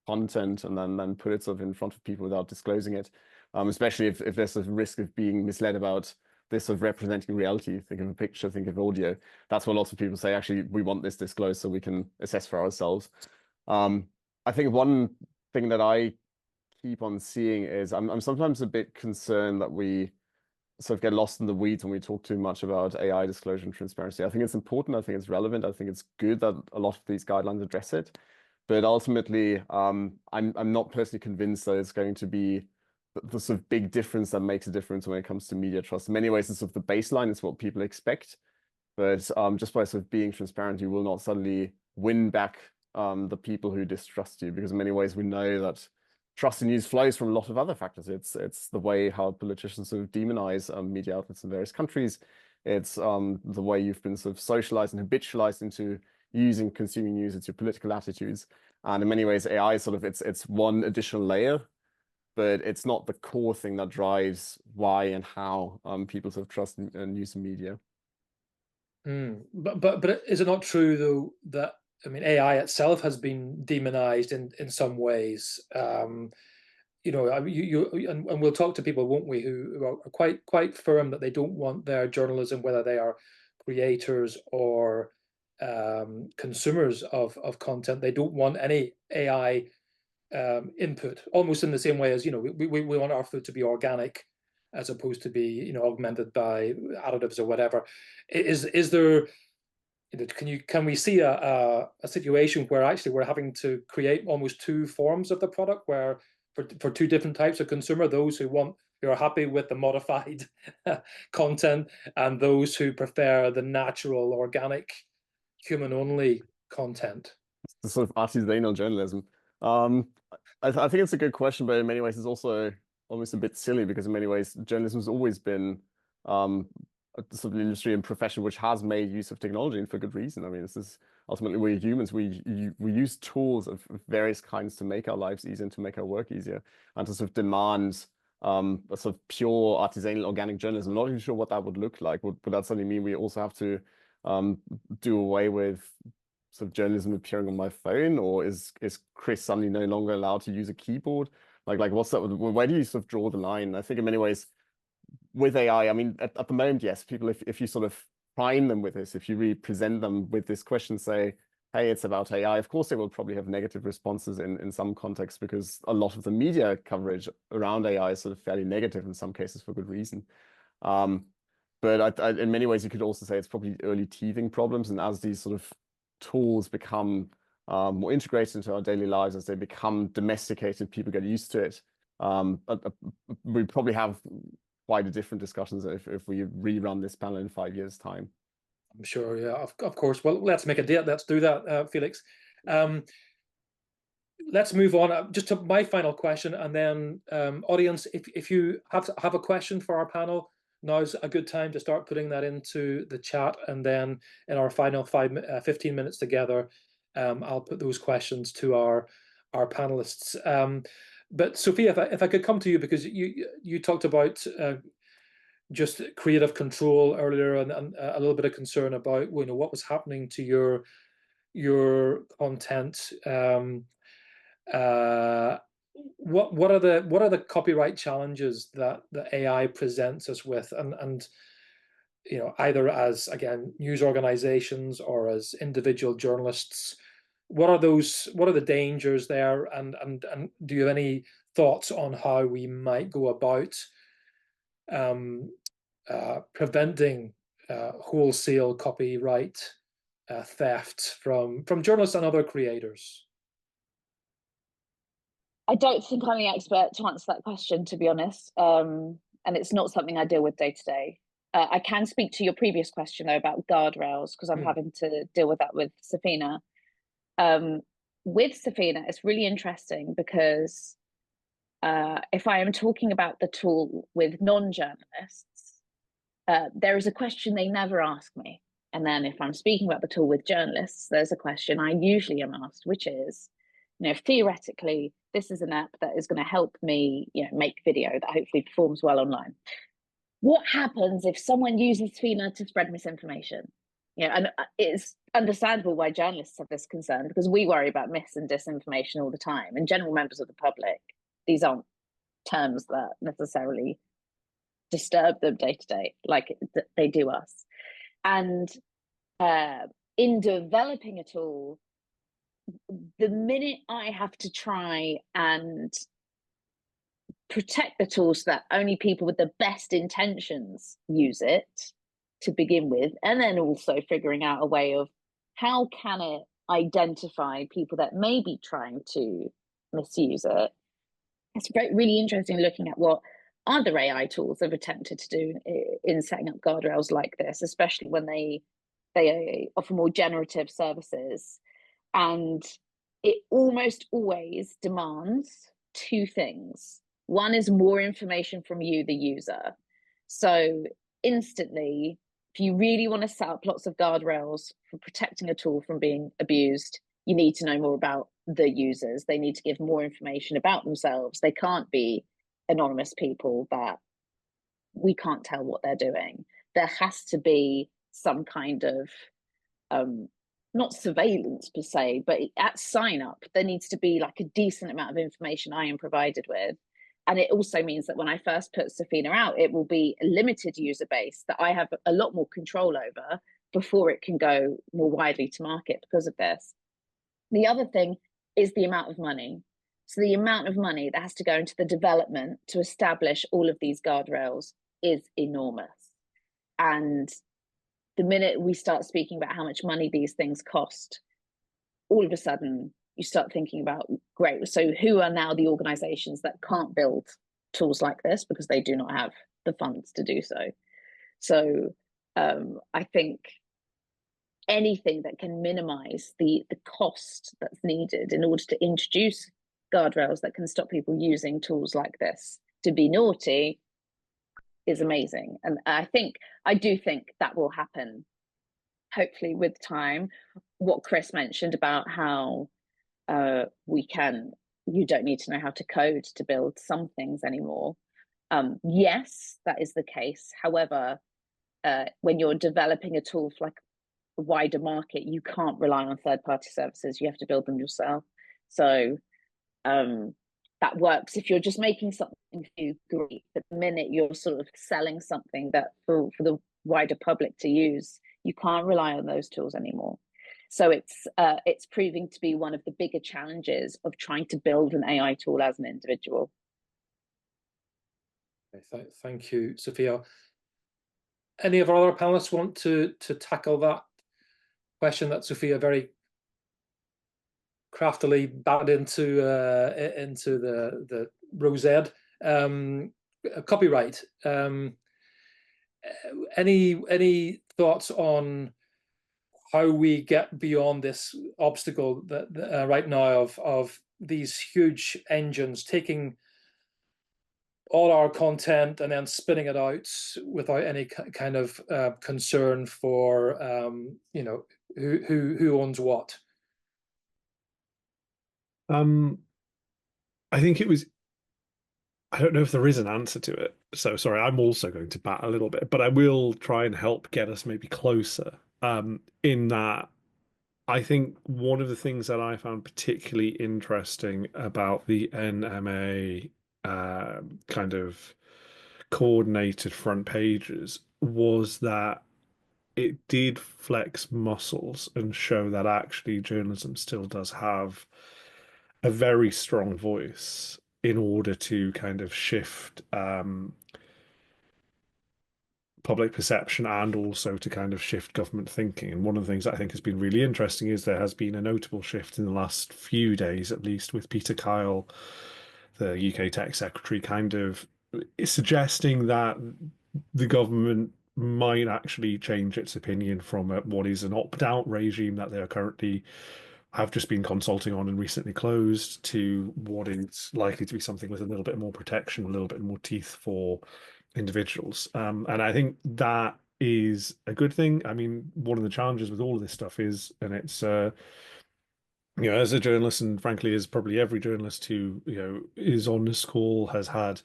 content and then put it sort of in front of people without disclosing it, especially if there's a risk of being misled about this sort of representing reality. Think of a picture, think of audio. That's what lots of people say, actually, we want this disclosed so we can assess for ourselves. I think one thing that I keep on seeing is I'm sometimes a bit concerned that we sort of get lost in the weeds when we talk too much about AI disclosure and transparency. I think it's important. I think it's relevant. I think it's good that a lot of these guidelines address it. But ultimately, I'm not personally convinced that it's going to be the sort of big difference that makes a difference when it comes to media trust. In many ways, it's sort of the baseline. It's what people expect. But just by sort of being transparent, you will not suddenly win back the people who distrust you, because in many ways we know that trust in news flows from a lot of other factors. It's the way how politicians sort of demonize media outlets in various countries. It's the way you've been sort of socialized and habitualized into consuming news. It's your political attitudes. And in many ways, AI is sort of it's one additional layer, but it's not the core thing that drives why and how people sort of trust in news and media. But is it not true though that, I mean, AI itself has been demonized in some ways? You know, and we'll talk to people, won't we, who are quite firm that they don't want their journalism, whether they are creators or consumers of content, they don't want any AI input. Almost in the same way as, you know, we want our food to be organic, as opposed to be, you know, augmented by additives or whatever. Is there, you know, can we see a situation where actually we're having to create almost two forms of the product, where for two different types of consumer, those who are happy with the modified content, and those who prefer the natural, organic, human-only content? It's the sort of artisanal journalism. I think it's a good question, but in many ways it's also almost a bit silly, because in many ways journalism has always been a sort of industry and profession which has made use of technology, and for good reason. I mean, this is ultimately, we're humans. We use tools of various kinds to make our lives easier and to make our work easier, and to sort of demand a sort of pure artisanal organic journalism. I'm not even sure what that would look like. Would that suddenly mean we also have to do away with sort of journalism appearing on my phone, or is Chris suddenly no longer allowed to use a keyboard? Like what's that? Where do you sort of draw the line? I think in many ways with AI, I mean, at the moment, yes, people, if you sort of prime them with this, if you really present them with this question, say, hey, it's about AI, of course they will probably have negative responses in some contexts, because a lot of the media coverage around AI is sort of fairly negative in some cases for good reason. But in many ways, you could also say it's probably early teething problems, and as these sort of tools become more integrated into our daily lives, as they become domesticated, people get used to it, we probably have quite a different discussions if we rerun this panel in 5 years' time. I'm sure, yeah, of course. Well, let's make a date. Let's do that, Felix. Let's move on just to my final question, and then audience, if you have a question for our panel, now's a good time to start putting that into the chat, and then in our final 15 minutes together, I'll put those questions to our panelists. But Sophia, if I could come to you, because you talked about just creative control earlier, and a little bit of concern about, you know, what was happening to your content. What are the copyright challenges that the AI presents us with, and you know, either as, again, news organizations or as individual journalists? What are the dangers there, and do you have any thoughts on how we might go about preventing wholesale copyright theft from journalists and other creators? I don't think I'm the expert to answer that question, to be honest, and it's not something I deal with day to day. I can speak to your previous question, though, about guardrails, because I'm having to deal with that with Safina. With Safina, it's really interesting, because if I am talking about the tool with non-journalists, there is a question they never ask me. And then if I'm speaking about the tool with journalists, there's a question I usually am asked, which is, you know, theoretically, this is an app that is going to help me, you know, make video that hopefully performs well online. What happens if someone uses Safina to spread misinformation? You know, and it's understandable why journalists have this concern, because we worry about mis and disinformation all the time. And general members of the public, these aren't terms that necessarily disturb them day to day like they do us. And in developing a tool, the minute I have to try and protect the tool so that only people with the best intentions use it to begin with, and then also figuring out a way of how can it identify people that may be trying to misuse it. It's really interesting looking at what other AI tools have attempted to do in setting up guardrails like this, especially when they offer more generative services. And it almost always demands two things. One is more information from you, the user. So instantly, if you really want to set up lots of guardrails for protecting a tool from being abused, you need to know more about the users. They need to give more information about themselves. They can't be anonymous people that we can't tell what they're doing. There has to be some kind of not surveillance per se, but at sign up, there needs to be like a decent amount of information I am provided with. And it also means that when I first put Safina out, it will be a limited user base that I have a lot more control over before it can go more widely to market because of this. The other thing is the amount of money. So the amount of money that has to go into the development to establish all of these guardrails is enormous. And the minute we start speaking about how much money these things cost, all of a sudden you start thinking about, great, so who are now the organizations that can't build tools like this because they do not have the funds to do so? So I think anything that can minimize the cost that's needed in order to introduce guardrails that can stop people using tools like this to be naughty is amazing. And I do think that will happen, hopefully with time. What Chris mentioned about how you don't need to know how to code to build some things anymore. Yes, that is the case. However, when you're developing a tool for like a wider market, you can't rely on third-party services. You have to build them yourself. So that works if you're just making something for you, great. But the minute you're sort of selling something that for the wider public to use, you can't rely on those tools anymore. So it's proving to be one of the bigger challenges of trying to build an AI tool as an individual. Thank you, Sophia. Any of our other panelists want to tackle that question that Sophia very craftily batted into the rosette? Copyright. Any thoughts on how we get beyond this obstacle that right now of these huge engines taking all our content and then spinning it out without any kind of concern for who owns what? I think I don't know if there is an answer to it. So sorry, I'm also going to bat a little bit, but I will try and help get us maybe closer. In that, I think one of the things that I found particularly interesting about the NMA kind of coordinated front pages was that it did flex muscles and show that actually journalism still does have a very strong voice in order to kind of shift public perception and also to kind of shift government thinking. And one of the things that I think has been really interesting is there has been a notable shift in the last few days, at least, with Peter Kyle, the UK Tech Secretary, kind of suggesting that the government might actually change its opinion from what is an opt-out regime that they are currently have just been consulting on and recently closed to what is likely to be something with a little bit more protection, a little bit more teeth for individuals. And I think that is a good thing. I mean, one of the challenges with all of this stuff is, and it's as a journalist, and frankly, as probably every journalist who is on this call has had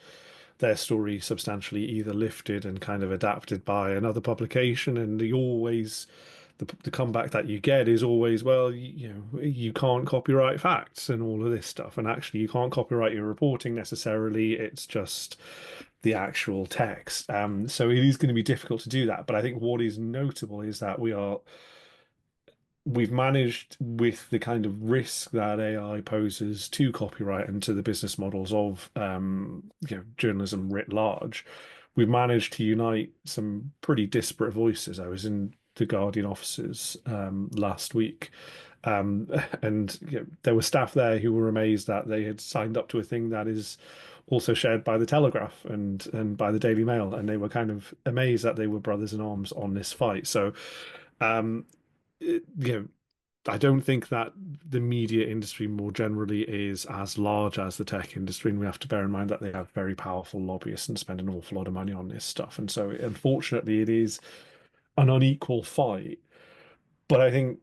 their story substantially either lifted and kind of adapted by another publication, and the comeback that you get is always, well, you can't copyright facts and all of this stuff, and actually you can't copyright your reporting necessarily. It's just the actual text. So it is going to be difficult to do that. But I think what is notable is that we've managed, with the kind of risk that AI poses to copyright and to the business models of journalism writ large, we've managed to unite some pretty disparate voices. I was in the Guardian offices last week, and there were staff there who were amazed that they had signed up to a thing that is also shared by the Telegraph and by the Daily Mail, and they were kind of amazed that they were brothers in arms on this fight. So I don't think that the media industry more generally is as large as the tech industry, and we have to bear in mind that they have very powerful lobbyists and spend an awful lot of money on this stuff. And so, unfortunately, it is an unequal fight. But I think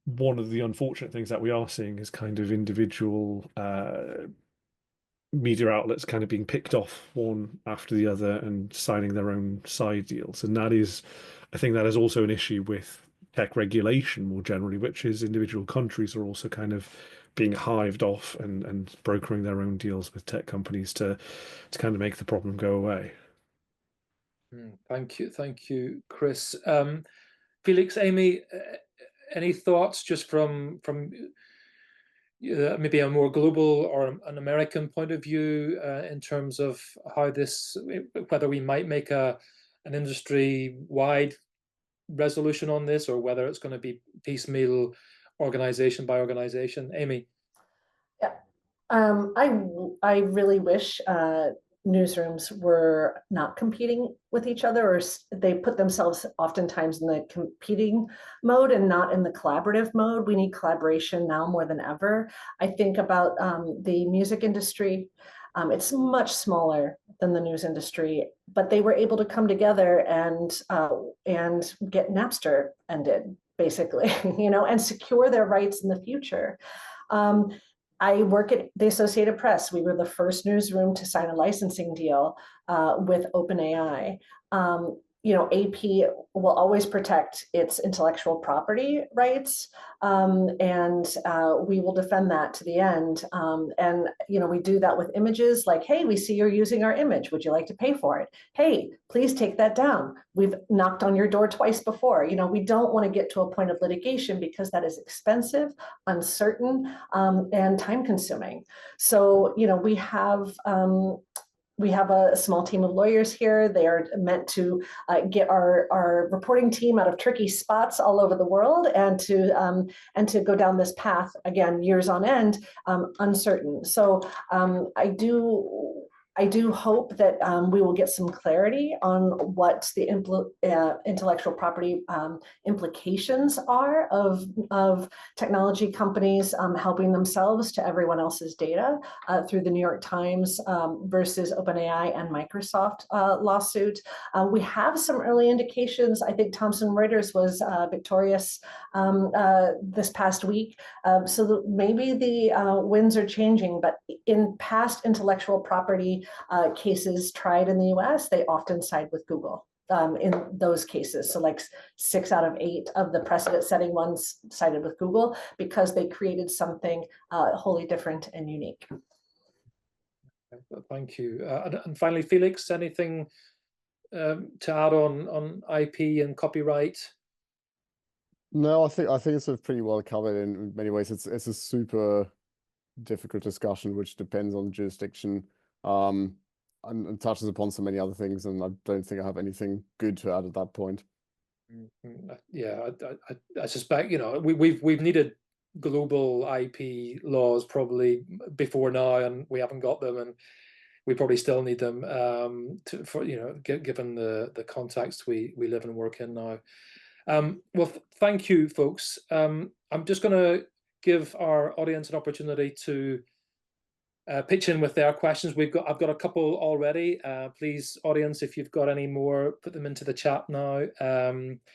one of the unfortunate things that we are seeing is kind of individual media outlets kind of being picked off one after the other and signing their own side deals. And that is, I think that is also an issue with tech regulation more generally, which is individual countries are also kind of being hived off and brokering their own deals with tech companies to kind of make the problem go away. Thank you, Chris. Felix, Aimee, any thoughts just from maybe a more global or an American point of view in terms of how this, whether we might make an industry-wide resolution on this, or whether it's going to be piecemeal, organization by organization? Aimee? Yeah, I really wish newsrooms were not competing with each other, or they put themselves oftentimes in the competing mode and not in the collaborative mode. We need collaboration now more than ever. I think about the music industry. It's much smaller than the news industry, but they were able to come together and get Napster ended, basically, and secure their rights in the future. I work at the Associated Press. We were the first newsroom to sign a licensing deal with OpenAI. AP will always protect its intellectual property rights, and we will defend that to the end. And we do that with images, like, hey, we see you're using our image. Would you like to pay for it? Hey, please take that down. We've knocked on your door twice before. We don't want to get to a point of litigation because that is expensive, uncertain, and time consuming. So, we have a small team of lawyers here. They are meant to get our reporting team out of tricky spots all over the world, and to go down this path again, years on end, uncertain. So I do hope that we will get some clarity on what the intellectual property implications are of technology companies helping themselves to everyone else's data through the New York Times versus OpenAI and Microsoft lawsuit. We have some early indications. I think Thomson Reuters was victorious this past week. So maybe the winds are changing, but in past intellectual property cases tried in the US, they often side with Google in those cases. So like 6 out of 8 of the precedent-setting ones sided with Google because they created something wholly different and unique. Thank you. And finally, Felix, anything to add on IP and copyright? No, I think it's pretty well covered in many ways. It's a super difficult discussion, which depends on jurisdiction. And touches upon so many other things, and I don't think I have anything good to add at that point. Yeah, I suspect we've needed global IP laws probably before now, and we haven't got them, and we probably still need them given the context we live and work in now. Well, thank you, folks. I'm just going to give our audience an opportunity to pitch in with their questions. I've got a couple already. Please, audience, if you've got any more, put them into the chat now. I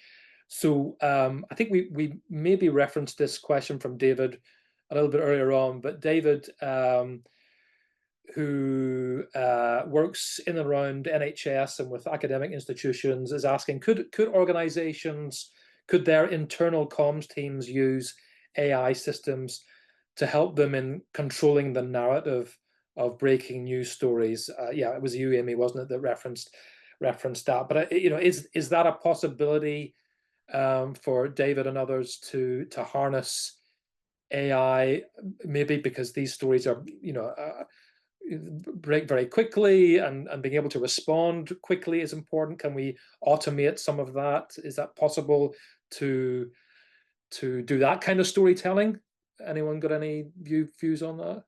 think we maybe referenced this question from David a little bit earlier on, but David, who works in and around NHS and with academic institutions, is asking, could organizations, could their internal comms teams use AI systems to help them in controlling the narrative breaking news stories. Yeah, it was you, Aimee, wasn't it, that referenced that? But you know, is that a possibility for David and others to harness AI, maybe because these stories are, you know, break very quickly, and being able to respond quickly is important? Can we automate some of that? Is that possible to do that kind of storytelling? Anyone got any views on that?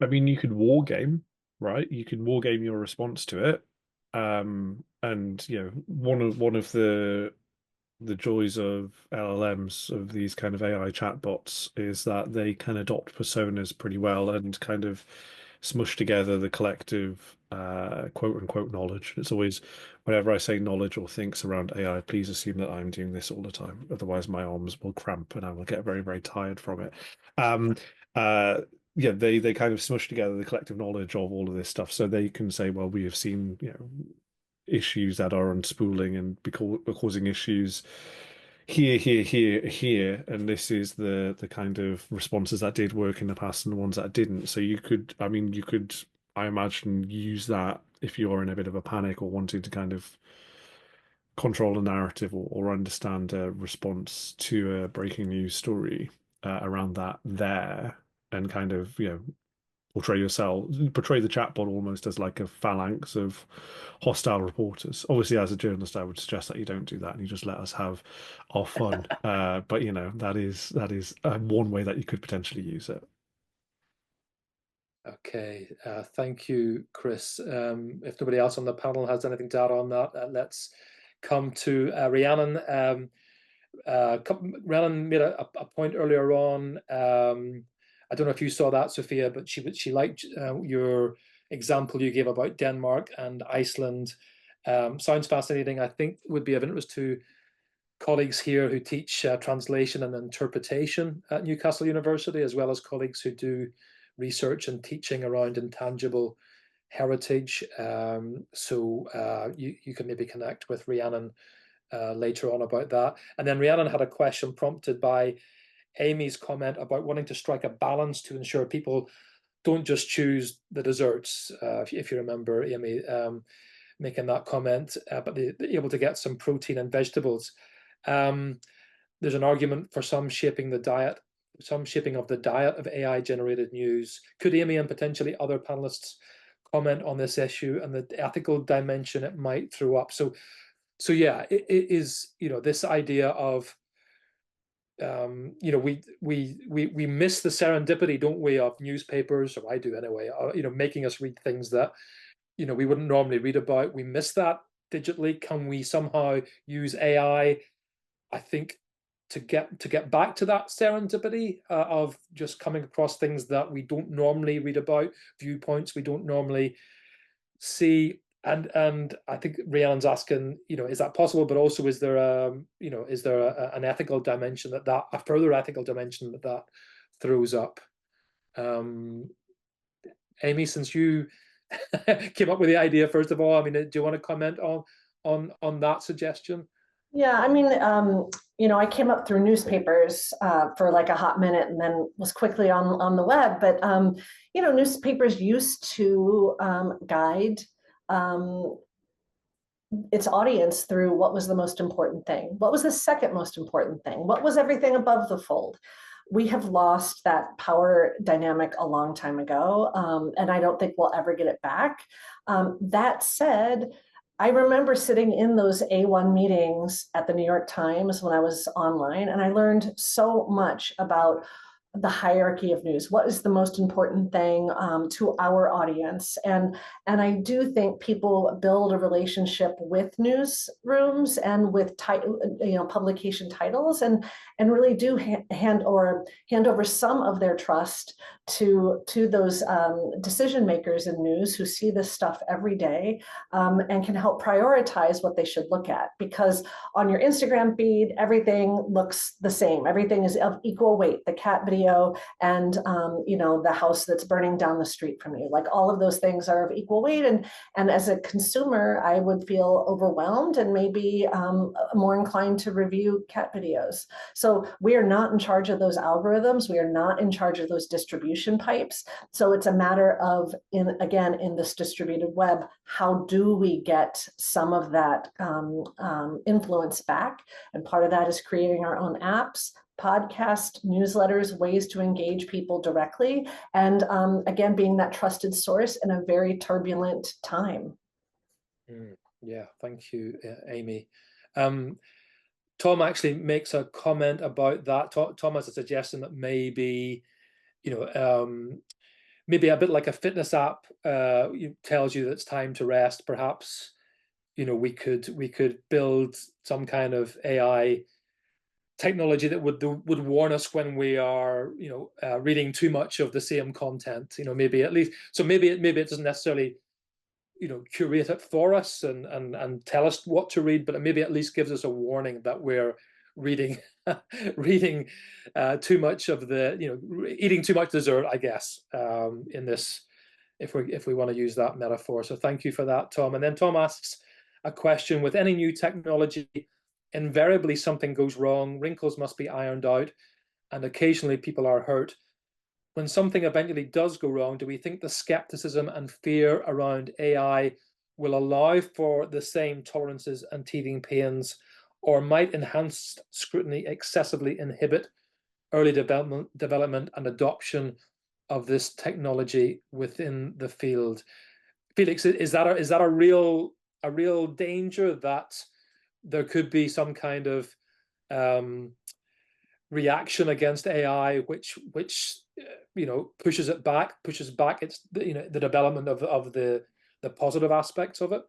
I mean, you could war game, right? You could war game your response to it. And you know, one of the joys of LLMs, of these kind of AI chatbots, is that they can adopt personas pretty well and kind of smush together the collective quote unquote knowledge. It's always, whenever I say knowledge or thinks around AI, please assume that I'm doing this all the time. Otherwise, my arms will cramp and I will get very, very tired from it. Yeah, they kind of smush together the collective knowledge of all of this stuff, so they can say, well, we have seen, you know, issues that are unspooling and causing issues here, and this is the kind of responses that did work in the past and the ones that didn't. So you could, I mean, you could, I imagine, use that if you're in a bit of a panic or wanting to kind of control a narrative or understand a response to a breaking news story around that there, and kind of, you know, portray the chatbot almost as like a phalanx of hostile reporters. Obviously, as a journalist, I would suggest that you don't do that and you just let us have our fun. But you know, that is one way that you could potentially use it. Okay, thank you, Chris. If nobody else on the panel has anything to add on that, let's come to Rhiannon. Rhiannon made a point earlier on. I don't know if you saw that, Sophia, but she liked your example you gave about Denmark and Iceland. Sounds fascinating. I think would be of interest to colleagues here who teach translation and interpretation at Newcastle University, as well as colleagues who do research and teaching around intangible heritage. So you can maybe connect with Rhiannon later on about that. And then Rhiannon had a question prompted by Aimee's comment about wanting to strike a balance to ensure people don't just choose the desserts, if you remember Aimee making that comment, but they're able to get some protein and vegetables. There's an argument for some shaping of the diet of AI-generated news. Could Aimee and potentially other panelists comment on this issue and the ethical dimension it might throw up? So yeah, it is, you know, this idea of you know, we miss the serendipity, don't we, of newspapers, or I do anyway, you know, making us read things that, you know, we wouldn't normally read about. We miss that digitally. Can we somehow use AI, I think, to get back to that serendipity of just coming across things that we don't normally read about, viewpoints we don't normally see? And I think Rhiannon's asking, you know, is that possible? But also, is there you know, is there an ethical dimension a further ethical dimension that throws up? Aimee, since you came up with the idea, first of all, I mean, do you want to comment on that suggestion? Yeah, I mean, you know, I came up through newspapers for like a hot minute and then was quickly on the web. But, you know, newspapers used to guide its audience through what was the most important thing, what was the second most important thing, what was everything above the fold. We have lost that power dynamic a long time ago, and I don't think we'll ever get it back. That said, I remember sitting in those A1 meetings at the New York Times when I was online, and I learned so much about the hierarchy of news. What is the most important thing to our audience? And I do think people build a relationship with newsrooms and with publication titles, and really do hand over some of their trust to those decision makers in news who see this stuff every day and can help prioritize what they should look at. Because on your Instagram feed, everything looks the same. Everything is of equal weight. The cat video video and the house that's burning down the street from you. Like, all of those things are of equal weight, and as a consumer, I would feel overwhelmed and maybe more inclined to review cat videos. So we are not in charge of those algorithms. We are not in charge of those distribution pipes. So it's a matter of, in this distributed web, how do we get some of that influence back? And part of that is creating our own apps, podcast, newsletters, ways to engage people directly, and again, being that trusted source in a very turbulent time. Yeah, thank you, Aimee. Tom actually makes a comment about that. Tom has a suggestion that maybe, maybe a bit like a fitness app tells you that it's time to rest. Perhaps, we could build some kind of AI technology that would warn us when we are, reading too much of the same content. Maybe at least. So maybe it doesn't necessarily, curate it for us and tell us what to read, but it maybe at least gives us a warning that we're reading reading too much of the, eating too much dessert, I guess, in this, if we want to use that metaphor. So thank you for that, Tom. And then Tom asks a question: with any new technology, invariably something goes wrong, wrinkles must be ironed out, and occasionally people are hurt. When something eventually does go wrong, do we think the skepticism and fear around AI will allow for the same tolerances and teething pains, or might enhanced scrutiny excessively inhibit early development and adoption of this technology within the field? Felix, is that a real danger, that there could be some kind of reaction against AI, which pushes back its the development of the positive aspects of it?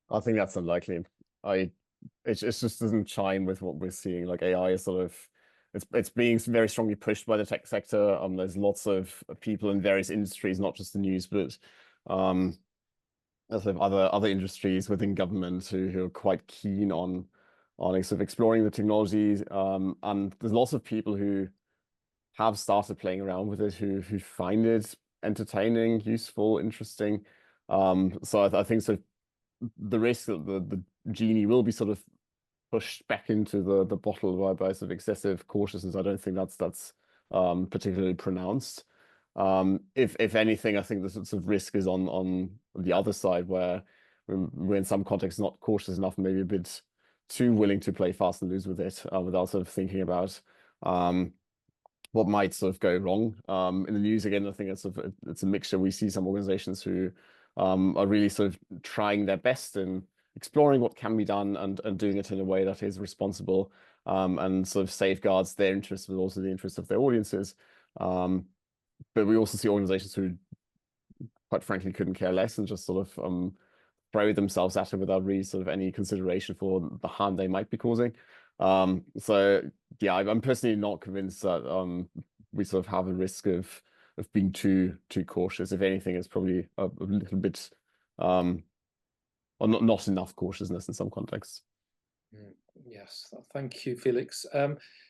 I think that's unlikely. It just doesn't chime with what we're seeing. Like, AI is sort of, it's being very strongly pushed by the tech sector. There's lots of people in various industries, not just the news, but sort of other industries within government who are quite keen on sort of exploring the technologies. And there's lots of people who have started playing around with it, who find it entertaining, useful, interesting. So I think sort of the risk that the genie will be sort of pushed back into the bottle by sort of excessive cautiousness, I don't think that's particularly pronounced. If anything, I think the sort of risk is on the other side, where we're in some contexts not cautious enough, maybe a bit too willing to play fast and loose with it, without sort of thinking about what might sort of go wrong. In the news, again, I think it's a mixture. We see some organizations who are really sort of trying their best in exploring what can be done and doing it in a way that is responsible, and sort of safeguards their interests, but also the interests of their audiences. But we also see organizations who, quite frankly, couldn't care less and just sort of throw themselves at it without really sort of any consideration for the harm they might be causing. So yeah, I'm personally not convinced that we sort of have a risk of being too cautious. If anything, it's probably a little bit or not enough cautiousness in some contexts. Yes, thank you, Felix.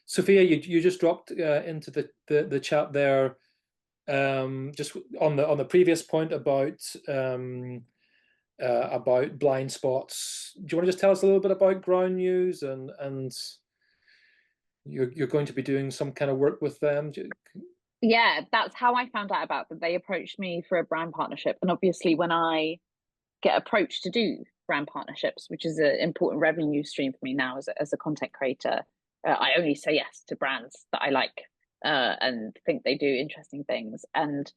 Sophia, you just dropped into the chat there, just on the previous point about blind spots. Do you want to just tell us a little bit about Ground News, and you're going to be doing some kind of work with them? Yeah, that's how I found out about them. They approached me for a brand partnership, and obviously when I get approached to do brand partnerships, which is an important revenue stream for me now as a content creator, I only say yes to brands that I like and think they do interesting things. And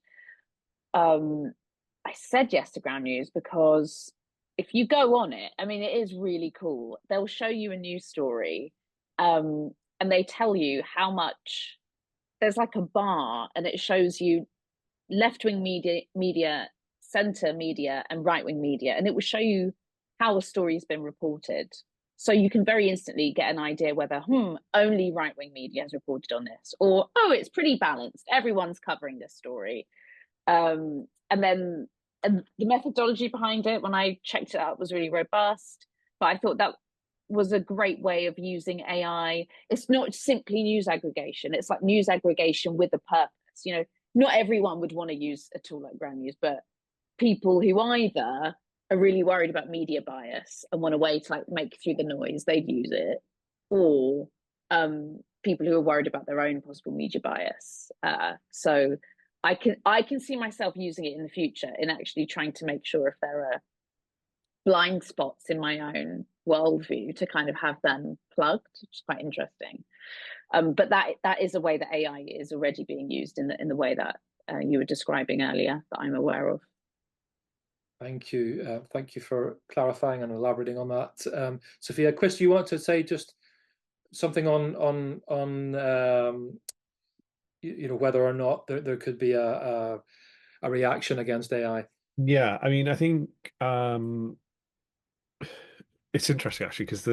I said yes to Ground News because if you go on it, I mean, it is really cool. They'll show you a news story, and they tell you how much. There's like a bar, and it shows you left-wing media, center media, and right-wing media, and it will show you how a story's been reported. So you can very instantly get an idea whether only right-wing media has reported on this, or it's pretty balanced, everyone's covering this story. And then the methodology behind it, when I checked it out, was really robust. But I thought that was a great way of using AI. It's not simply news aggregation. It's like news aggregation with a purpose. You know, not everyone would want to use a tool like Grammys, but people who either are really worried about media bias and want a way to like make through the noise, they'd use it, or people who are worried about their own possible media bias. So I can see myself using it in the future in actually trying to make sure if there are blind spots in my own worldview to kind of have them plugged, which is quite interesting. But that is a way that AI is already being used in the way that you were describing earlier, that I'm aware of. Thank you. Thank you for clarifying and elaborating on that. Sophia, Chris, do you want to say just something on you know, whether or not there could be a reaction against AI? Yeah, I mean, I think it's interesting actually because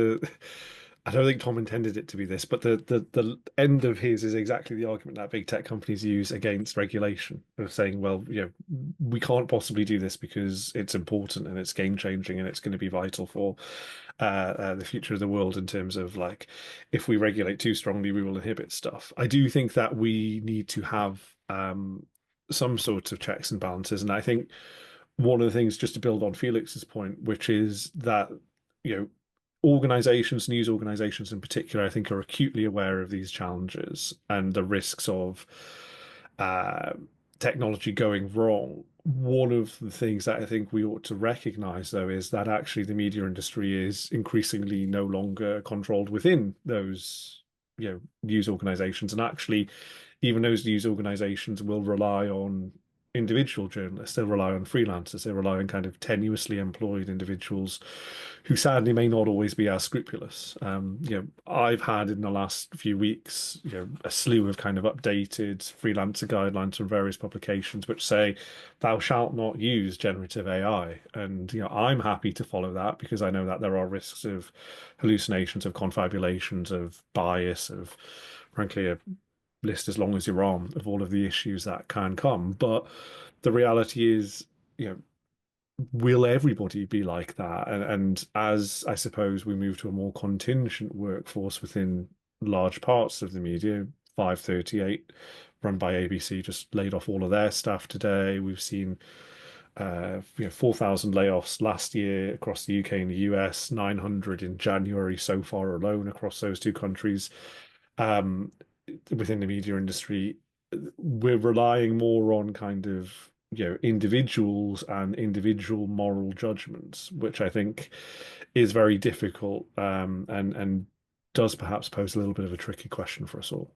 I don't think Tom intended it to be this, but the end of his is exactly the argument that big tech companies use against regulation of saying, well, you know, we can't possibly do this because it's important and it's game changing and it's going to be vital for the future of the world in terms of like, if we regulate too strongly, we will inhibit stuff. I do think that we need to have some sorts of checks and balances, and I think one of the things, just to build on Felix's point, which is that, you know, organizations, news organizations in particular, I think are acutely aware of these challenges and the risks of technology going wrong. One of the things that I think we ought to recognize, though, is that actually the media industry is increasingly no longer controlled within those, you know, news organizations, and actually even those news organizations will rely on individual journalists, they'll rely on freelancers, they rely on kind of tenuously employed individuals who sadly may not always be as scrupulous. You know, I've had in the last few weeks, you know, a slew of kind of updated freelancer guidelines from various publications which say thou shalt not use generative AI. And, you know, I'm happy to follow that because I know that there are risks of hallucinations, of confabulations, of bias, of frankly a list as long as your arm of all of the issues that can come. But the reality is, you know, will everybody be like that? And as I suppose we move to a more contingent workforce within large parts of the media, 538 run by ABC just laid off all of their staff today. We've seen 4,000 layoffs last year across the UK and the US, 900 in January so far alone across those two countries. Within the media industry, we're relying more on kind of, you know, individuals and individual moral judgments, which I think is very difficult and does perhaps pose a little bit of a tricky question for us all.